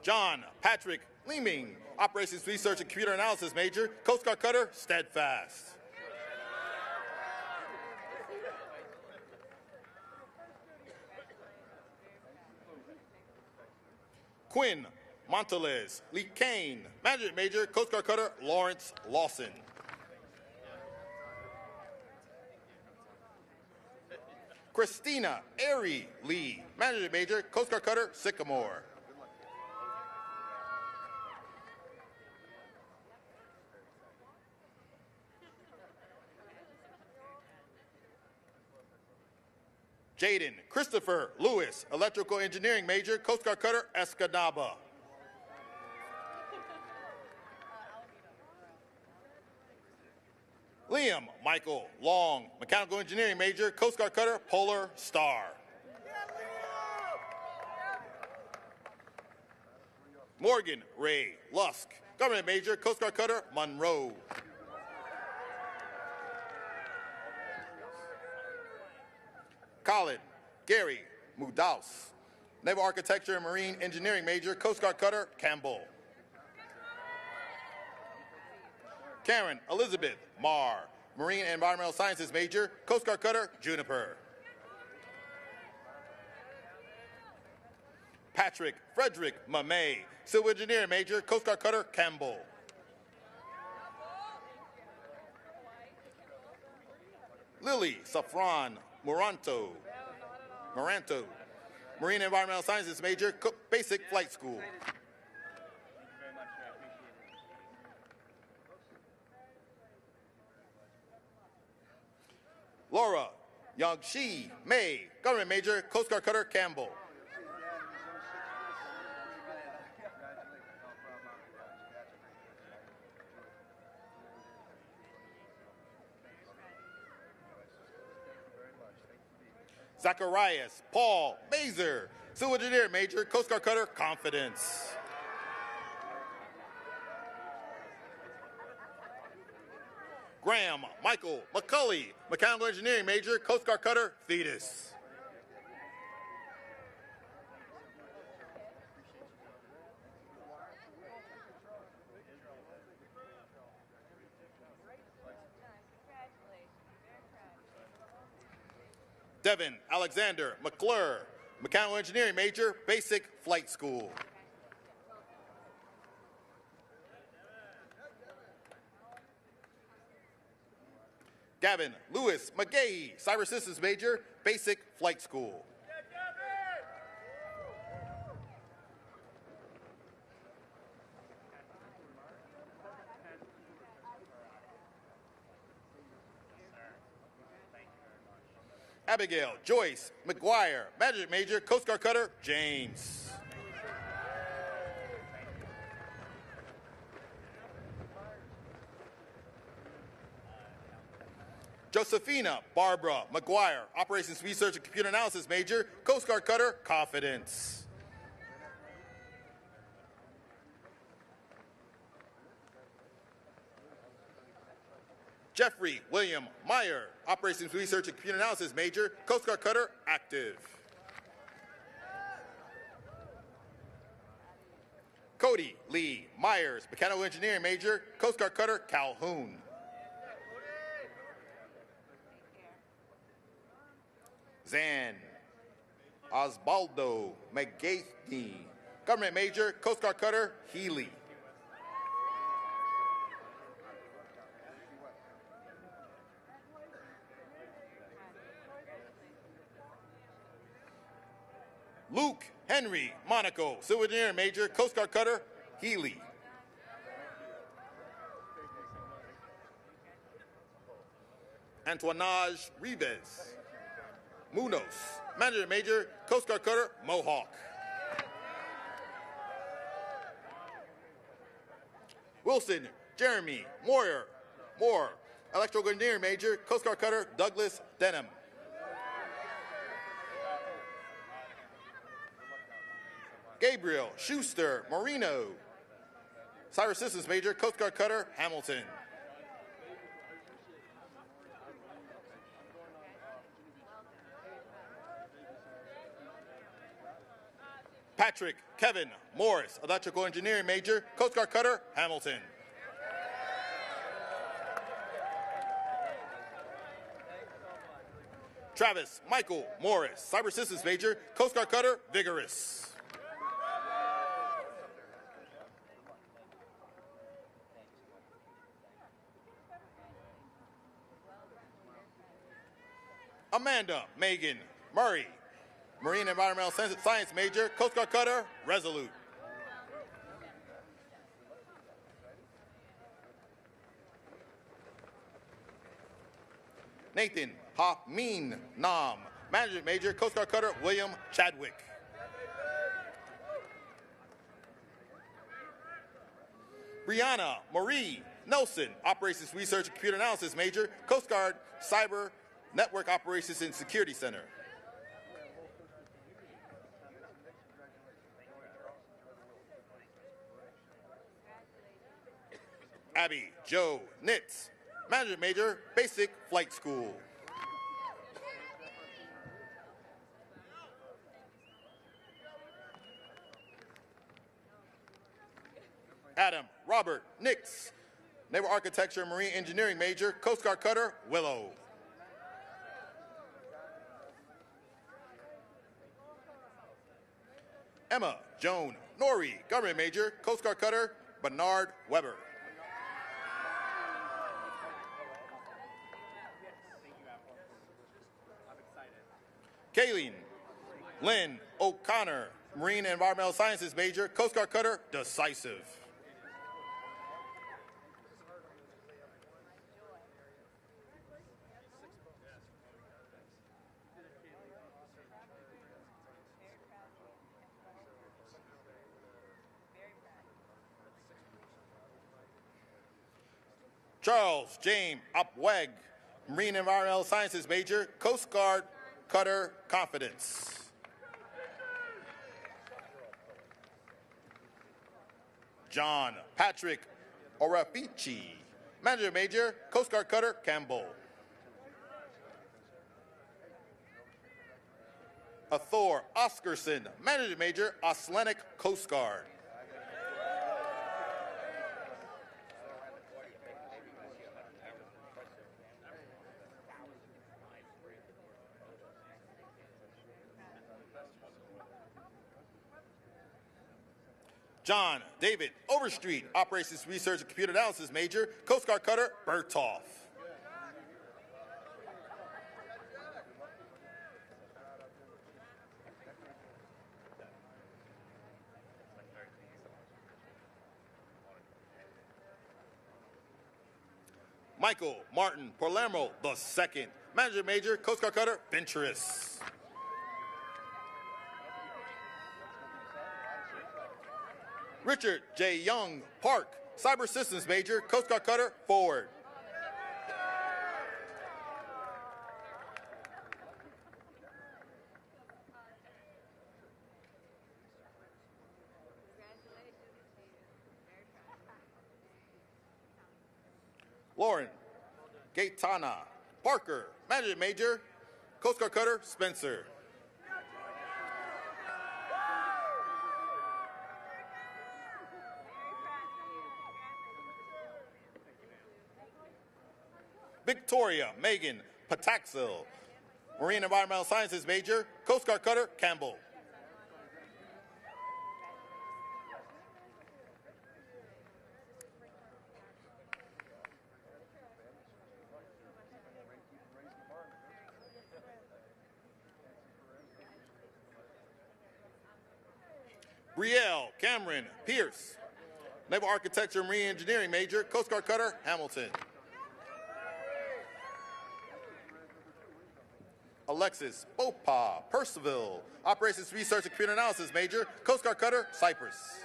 John Patrick Leeming, Operations Research and Computer Analysis major, Coast Guard Cutter Steadfast. Quinn Montelez Lee Kane, Management major, Coast Guard Cutter Lawrence Lawson. Christina Airy Lee, Management major, Coast Guard Cutter Sycamore. Jaden Christopher Lewis, Electrical Engineering major, Coast Guard Cutter Escanaba. Liam Michael Long, Mechanical Engineering major, Coast Guard Cutter Polar Star. Morgan Ray Lusk, Government Major, Coast Guard Cutter, Monroe. Colin Gary Mudaus, Naval Architecture and Marine Engineering Major, Coast Guard Cutter, Campbell. Karen Elizabeth Marr, Marine and Environmental Sciences Major, Coast Guard Cutter, Juniper. Patrick Frederick Mamey, Civil Engineer Major, Coast Guard Cutter, Campbell. Lily Safran Moranto, Marine and Environmental Sciences Major, Basic Flight School. Laura Young-Shi May, Government Major, Coast Guard Cutter, Campbell. Zacharias Paul Mazer, Civil Engineer Major, Coast Guard Cutter, Confidence. Graham Michael McCulley, Mechanical Engineering Major, Coast Guard Cutter, Thetis. Devin Alexander McClure, Mechanical Engineering Major, Basic Flight School. Gavin Lewis McGahee, Cyber Systems Major, Basic Flight School. Abigail Joyce McGuire, Management Major, Coast Guard Cutter, James. Josephina Barbara McGuire, Operations Research and Computer Analysis Major, Coast Guard Cutter, Confidence. Jeffrey William Meyer, Operations Research and Computer Analysis Major, Coast Guard Cutter, Active. Cody Lee Myers, Mechanical Engineering Major, Coast Guard Cutter, Calhoun. Zan Osbaldo McGahey, Government Major, Coast Guard Cutter, Healy. Luke Henry Monaco, Civil Engineering Major, Coast Guard Cutter, Healy. Antoinage Rivez Munoz, Manager Major, Coast Guard Cutter, Mohawk. Wilson Jeremy Moore, Electrical Engineering Major, Coast Guard Cutter, Douglas Denham. Gabriel Schuster Marino, Cyber Systems Major, Coast Guard Cutter, Hamilton. Patrick Kevin Morris, Electrical Engineering Major, Coast Guard Cutter, Hamilton. Travis Michael Morris, Cyber Systems Major, Coast Guard Cutter, Vigorous. Amanda Megan Murray, Marine Environmental Science Major, Coast Guard Cutter, Resolute. Nathan Ha-Min Nam, Management Major, Coast Guard Cutter, William Chadwick. Brianna Marie Nelson, Operations Research and Computer Analysis Major, Coast Guard Cyber Network Operations and Security Center. Abby Joe Nitz, Management Major, Basic Flight School. Adam Robert Nix, Naval Architecture and Marine Engineering Major, Coast Guard Cutter, Willow. Emma Joan Norrie, Government Major, Coast Guard Cutter, Bernard Weber. Kayleen Lynn O'Connor, Marine and Environmental Sciences Major, Coast Guard Cutter, Decisive. Charles James Upweg, Marine and Environmental Sciences Major, Coast Guard Cutter, Confidence. John Patrick Orafici, Manager Major, Coast Guard Cutter, Campbell. Thor Oscarson, Manager Major, Oceanic Coast Guard. John David Overstreet, Operations Research and Computer Analysis Major, Coast Guard Cutter, Bertolf. Michael Martin Palermo II, Manager Major, Coast Guard Cutter, Venturous. Richard J. Young Park, Cyber Systems Major, Coast Guard Cutter, Forward. Lauren Gaetana Parker, Manager Major, Coast Guard Cutter, Spencer. Victoria Megan Pataxil, Marine Environmental Sciences Major, Coast Guard Cutter, Campbell. Brielle Cameron Pierce, Naval Architecture and Marine Engineering Major, Coast Guard Cutter, Hamilton. Alexis Bopa Percival, Operations Research and Computer Analysis Major, Coast Guard Cutter, Cyprus.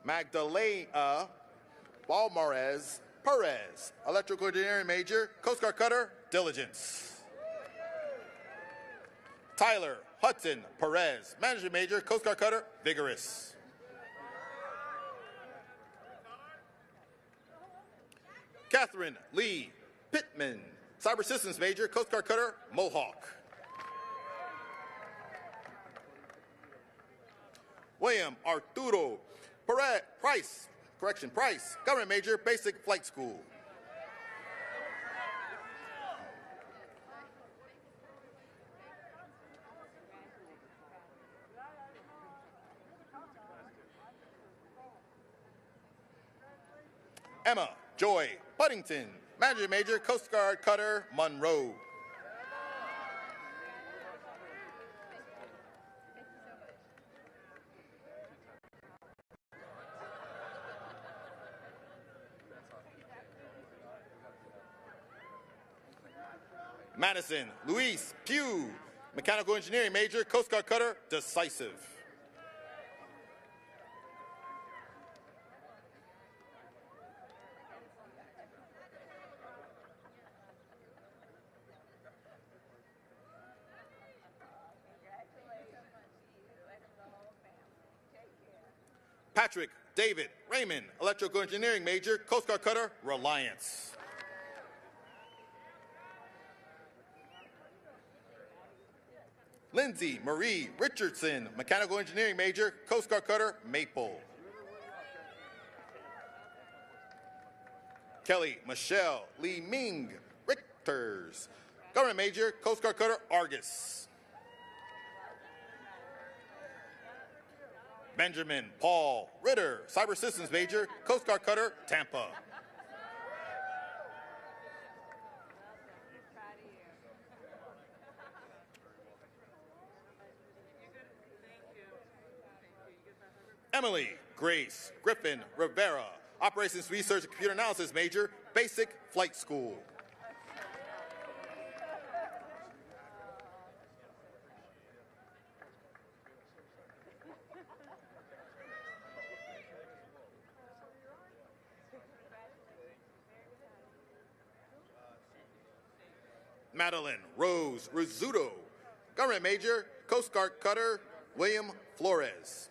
Magdalena Balmarez Perez, Electrical Engineering Major, Coast Guard Cutter, Diligence. Tyler Hudson Perez, Management Major, Coast Guard Cutter, Vigorous. Catherine Lee Pittman, Cyber Systems Major, Coast Guard Cutter, Mohawk. William Arturo Price, Government Major, Basic Flight School. Emma Joy Buddington, Manager Major, Coast Guard Cutter, Monroe. Madison Luis Pugh, Mechanical Engineering Major, Coast Guard Cutter, Decisive. Patrick David Raymond, Electrical Engineering major, Coast Guard Cutter, Reliance. Lindsay Marie Richardson, Mechanical Engineering major, Coast Guard Cutter, Maple. Kelly Michelle Lee Ming Richters, Government major, Coast Guard Cutter, Argus. Benjamin Paul Ritter, Cyber Systems major, Coast Guard Cutter, Tampa. Emily Grace Griffin Rivera, Operations Research and Computer Analysis major, Basic Flight School. Madeline Rose Rizzuto, Government major, Coast Guard Cutter, William Flores.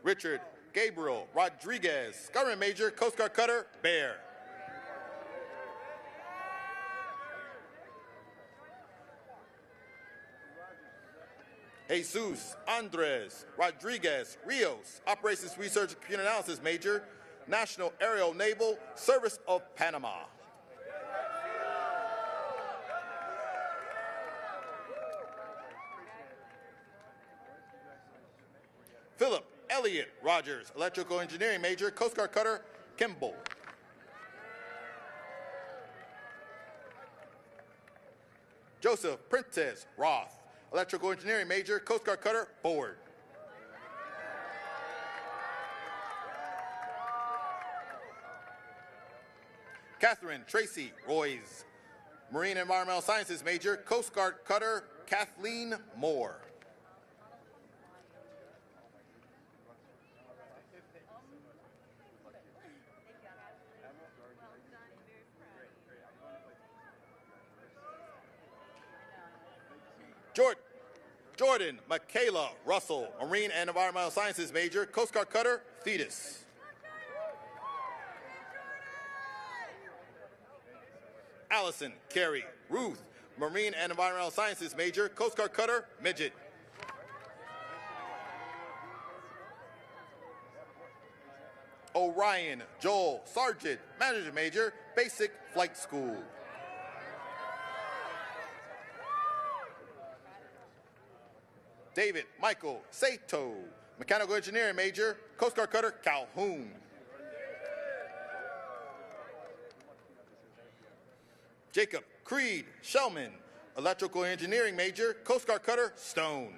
Richard Gabriel Rodriguez, Government major, Coast Guard Cutter, Bear. Jesus Andres Rodriguez Rios, Operations Research and Computer Analysis major, National Aerial Naval Service of Panama. Philip Elliott Rogers, Electrical Engineering major, Coast Guard Cutter, Kimball. Joseph Prentice Roth, Electrical Engineering major, Coast Guard Cutter, Ford. Catherine Tracy Royce, Marine Environmental Sciences major, Coast Guard Cutter, Kathleen Moore. Jordan Michaela Russell, Marine and Environmental Sciences major, Coast Guard Cutter, Thetis. Allison Carey Ruth, Marine and Environmental Sciences major, Coast Guard Cutter, Midget. Orion Joel Sargent, Management major, Basic Flight School. David Michael Sato, Mechanical Engineering major, Coast Guard Cutter, Calhoun. Jacob Creed Shellman, Electrical Engineering major, Coast Guard Cutter, Stone.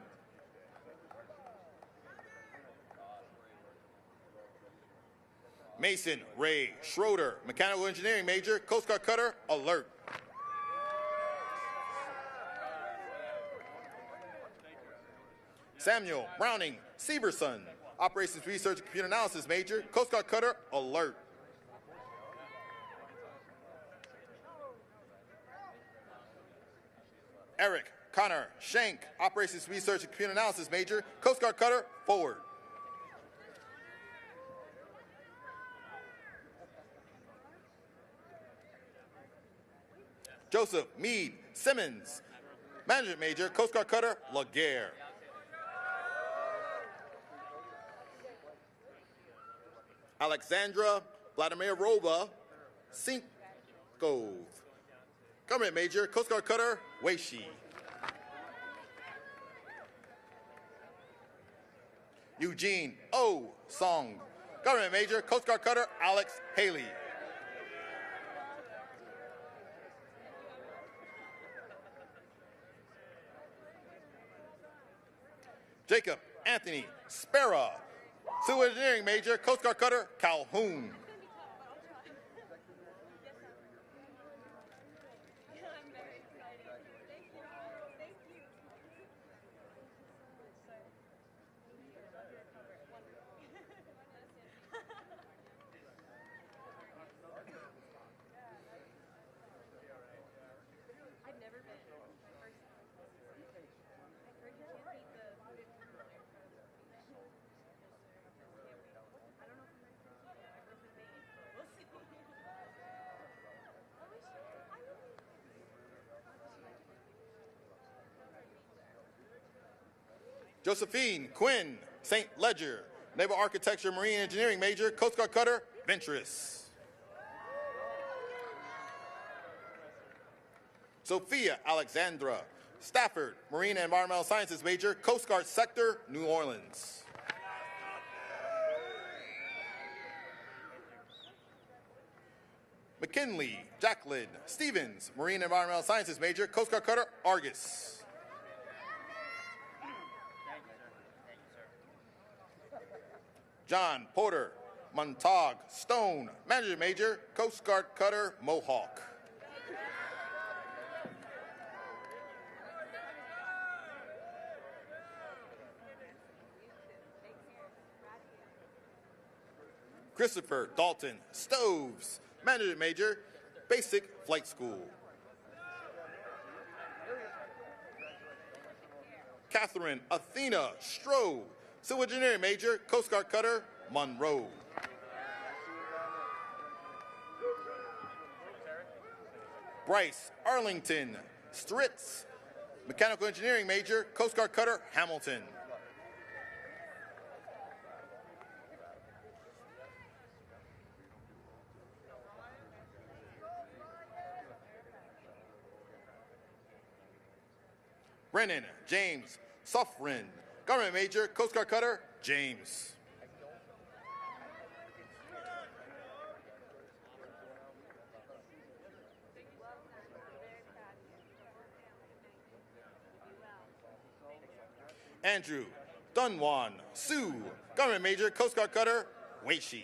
Mason Ray Schroeder, Mechanical Engineering major, Coast Guard Cutter, Alert. Samuel Browning Severson, Operations Research and Computer Analysis major, Coast Guard Cutter, Alert. Eric Connor Shank, Operations Research and Computer Analysis major, Coast Guard Cutter, Forward. Joseph Meade Simmons, Management major, Coast Guard Cutter, Laguerre. Alexandra Vladimirova Sinkov, Government major, Coast Guard Cutter, Weishi. Eugene O. Song, Government major, Coast Guard Cutter, Alex Haley. Jacob Anthony Spera, Civil Engineering major, Coast Guard Cutter, Calhoun. Josephine Quinn St. Ledger, Naval Architecture Marine Engineering major, Coast Guard cutter Venturous. Sophia Alexandra Stafford, Marine and Environmental Sciences major, Coast Guard Sector, New Orleans. McKinley Jacqueline Stevens, Marine and Environmental Sciences major, Coast Guard cutter Argus. John Porter Montague Stone, Manager Major, Coast Guard cutter Mohawk. Christopher Dalton Stoves, Manager Major, Basic Flight School. Catherine Athena Stroh, Civil Engineering Major, Coast Guard cutter Monroe. Bryce Arlington Stritz, Mechanical Engineering Major, Coast Guard cutter Hamilton. Brennan James Suffren, Government Major, Coast Guard cutter James. Andrew Dunwan Sue, Government Major, Coast Guard cutter Weishi.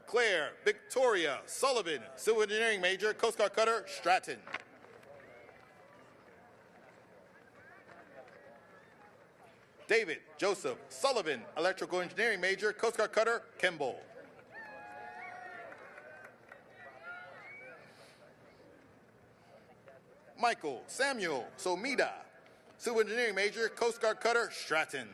Claire Victoria Sullivan, Civil Engineering Major, Coast Guard cutter Stratton. David Joseph Sullivan, Electrical Engineering Major, Coast Guard cutter Kimball. Michael Samuel Somida, Civil Engineering Major, Coast Guard cutter Stratton.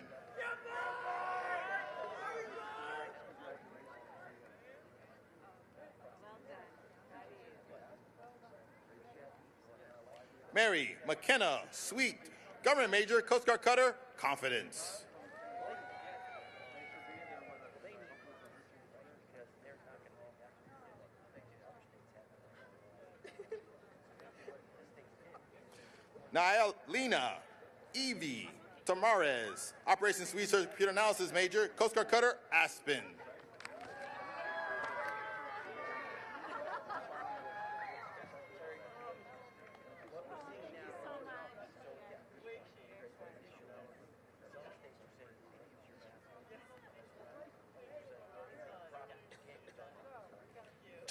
Mary McKenna Sweet, Government Major, Coast Guard cutter Confidence. Nailina Evie Tamarez, Operations Research Computer Analysis Major, Coast Guard cutter Aspen.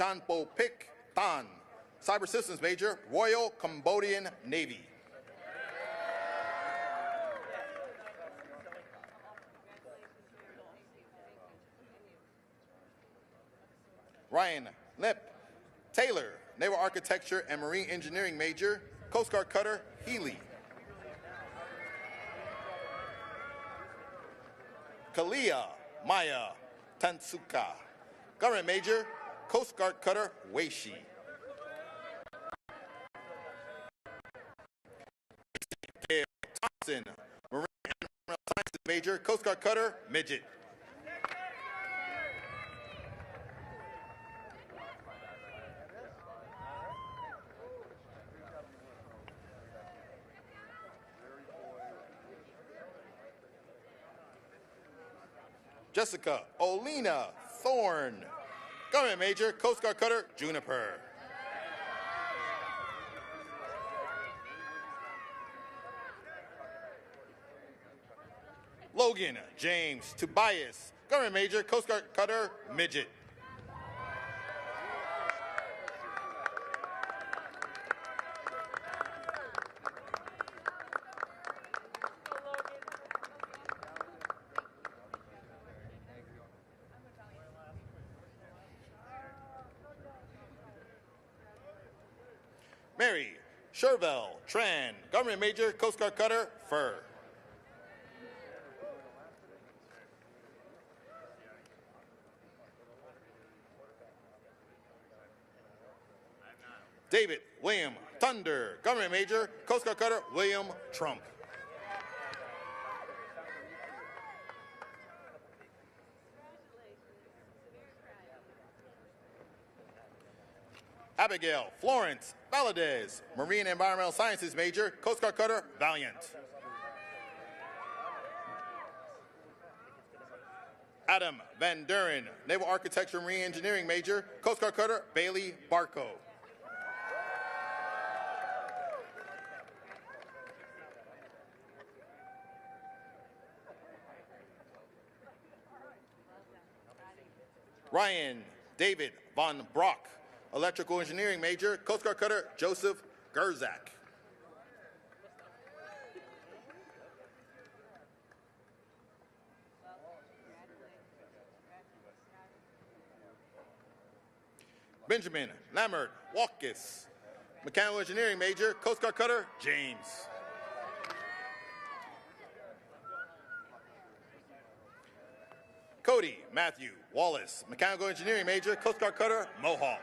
Chanpo Pik Tan, Cyber Systems Major, Royal Cambodian Navy. Ryan Lip Taylor, Naval Architecture and Marine Engineering Major, Coast Guard cutter Healy. Kalia Maya Tansuka, Government Major, Coast Guard cutter Weishi. Thompson, Marine and Environmental Sciences Major, Coast Guard cutter Midget. Jessica Olina Thorne, Government Major, Coast Guard cutter Juniper. Logan James Tobias, Government Major, Coast Guard cutter Midget. Mary Shervell Tran, Government Major, Coast Guard cutter Fur. David William Thunder, Government Major, Coast Guard Cutter William Trump. Abigail Florence Valadez, Marine and Environmental Sciences Major, Coast Guard Cutter Valiant. Adam Van Duren, Naval Architecture and Marine Engineering Major, Coast Guard Cutter Bailey Barco. Ryan David Von Brock, Electrical Engineering Major, Coast Guard Cutter Joseph Gerzak. Benjamin Lambert Walkis, Mechanical Engineering Major, Coast Guard Cutter James. Cody Matthew Wallace, Mechanical Engineering Major, Coast Guard Cutter Mohawk.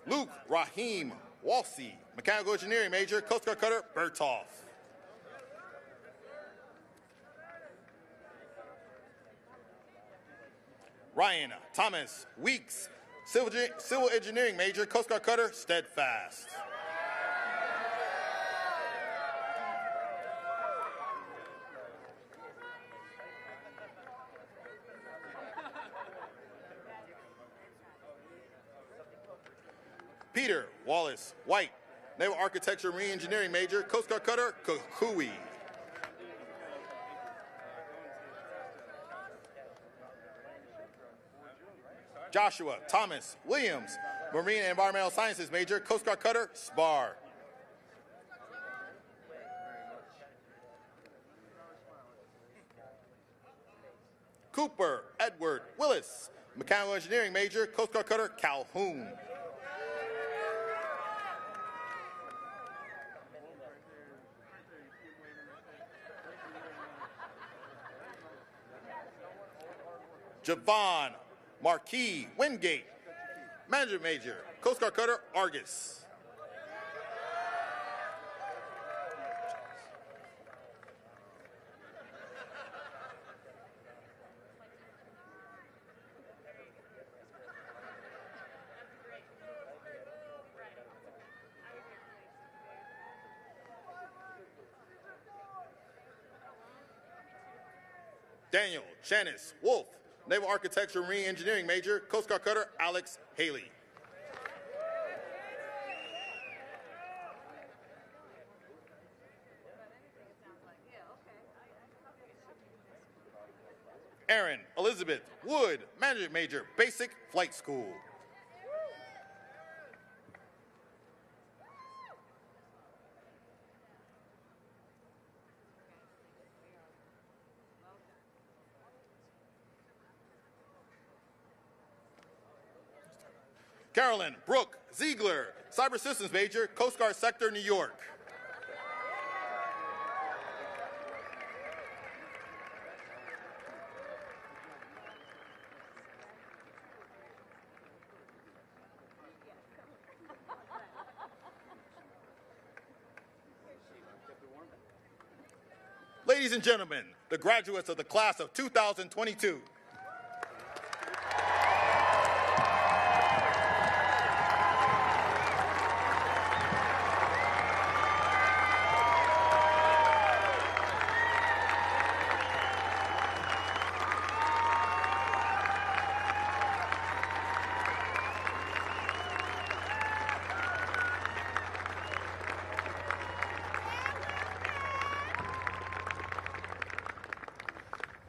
Luke Raheem Walsey, Mechanical Engineering Major, Coast Guard Cutter Bertolf. Ryan Thomas Weeks, Civil Engineering Major, Coast Guard Cutter Steadfast. Peter Wallace White, Naval Architecture Marine Engineering Major, Coast Guard Cutter Kukui. Joshua Thomas Williams, Marine and Environmental Sciences Major, Coast Guard Cutter Spar. Cooper Edward Willis, Mechanical Engineering Major, Coast Guard Cutter Calhoun. Javon Marquis Wingate, Management Major, Coast Guard Cutter Argus. Daniel Janice Wolf, Naval Architecture Marine Engineering Major, Coast Guard Cutter Alex Haley. Erin Elizabeth Wood, Management Major, Basic Flight School. Carolyn Brooke Ziegler, Cyber Systems Major, Coast Guard Sector, New York. Ladies and gentlemen, the graduates of the class of 2022.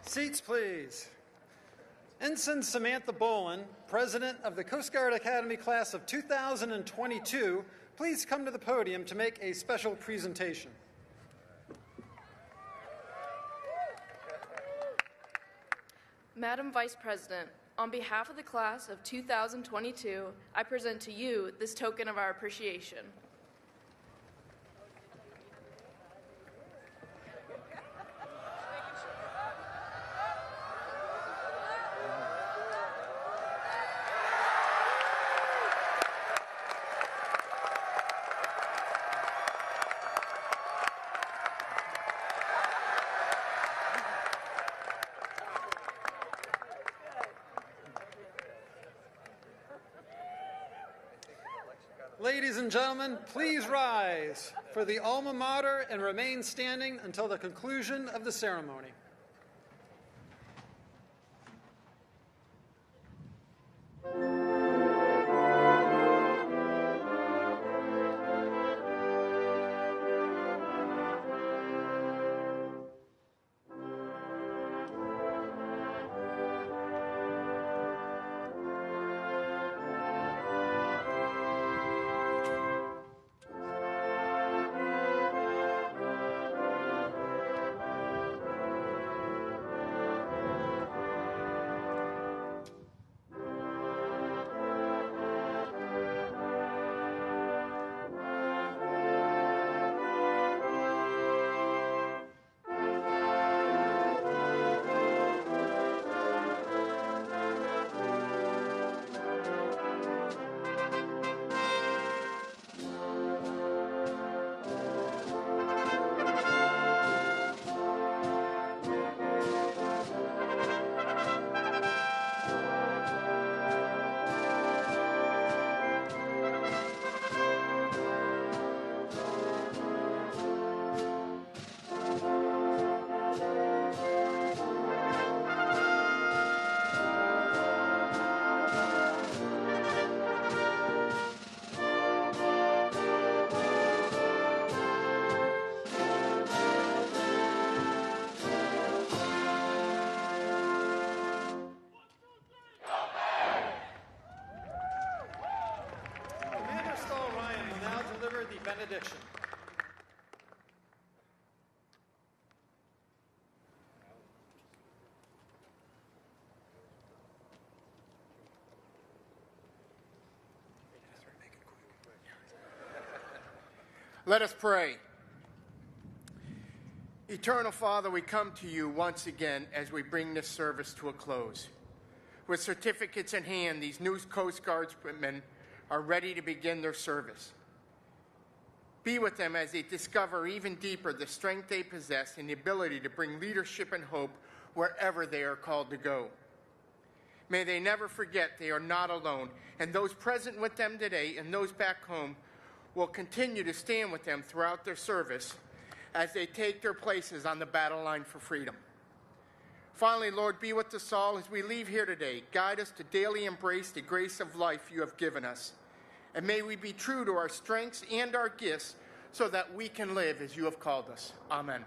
Seats, please. Ensign Samantha Bolin, President of the Coast Guard Academy Class of 2022, please come to the podium to make a special presentation. Madam Vice President, on behalf of the Class of 2022, I present to you this token of our appreciation. ladies and gentlemen, please rise for the alma mater and remain standing until the conclusion of the ceremony. Benediction. Let us pray. Eternal Father, we come to you once again as we bring this service to a close. With certificates in hand, these new Coast Guardsmen are ready to begin their service. Be with them as they discover even deeper the strength they possess and the ability to bring leadership and hope wherever they are called to go. May they never forget they are not alone, and those present with them today and those back home will continue to stand with them throughout their service as they take their places on the battle line for freedom. Finally, Lord, be with us all as we leave here today. Guide us to daily embrace the grace of life you have given us. And may we be true to our strengths and our gifts so that we can live as you have called us. Amen.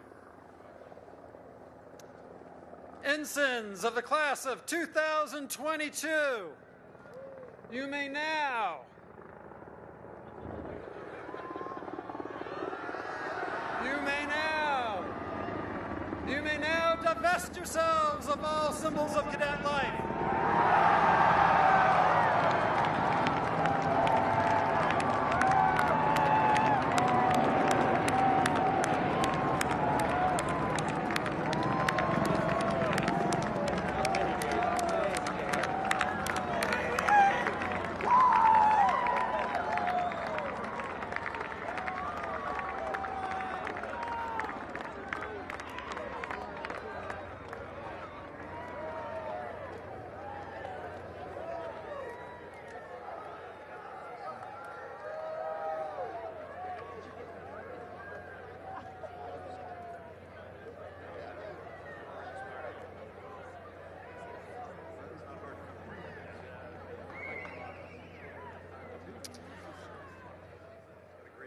Ensigns of the class of 2022, you may now divest yourselves of all symbols of cadet life.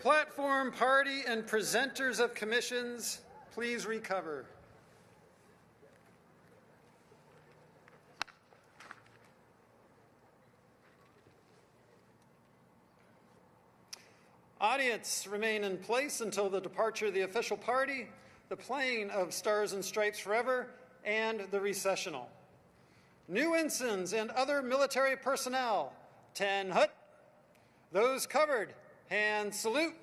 Platform, party, and presenters of commissions, please recover. Audience, remain in place until the departure of the official party, the playing of Stars and Stripes Forever, and the recessional. New ensigns and other military personnel, 10 hut. Those covered, hand salute.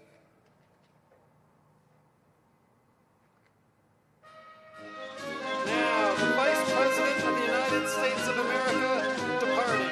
Now, the Vice President of the United States of America departing.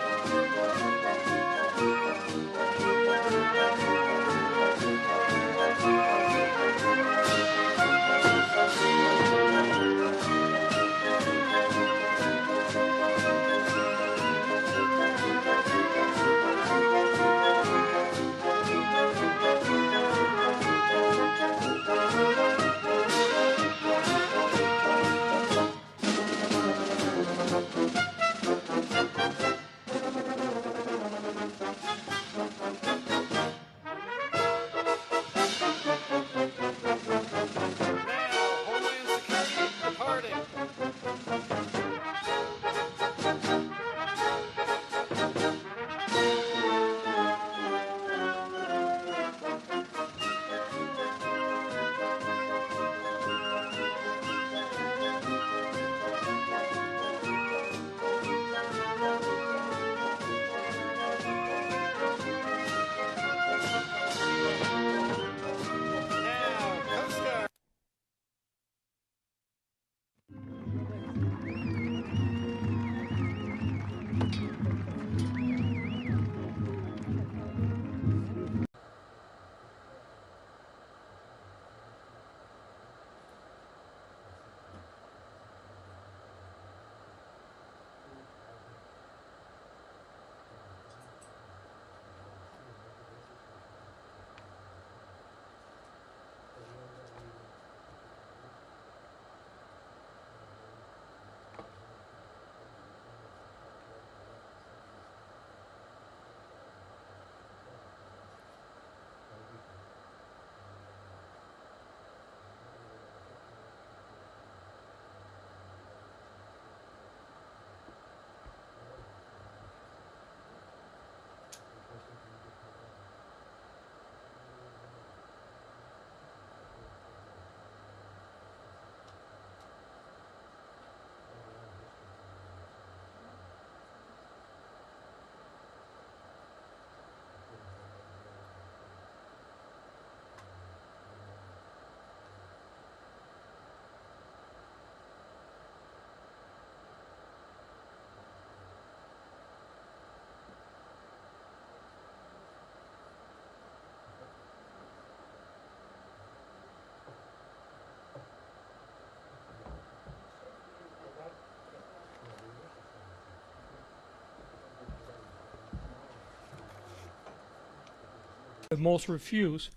that most refuse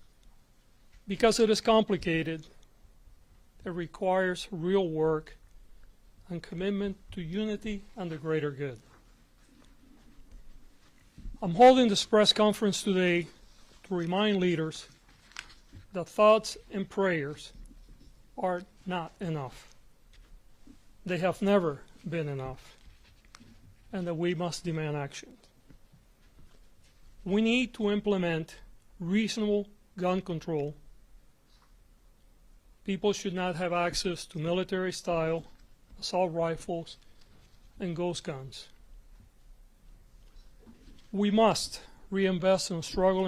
because it is complicated. It requires real work and commitment to unity and the greater good. I'm holding this press conference today to remind leaders that thoughts and prayers are not enough. They have never been enough, and that we must demand action. We need to implement reasonable gun control. People should not have access to military-style assault rifles and ghost guns. We must reinvest in struggling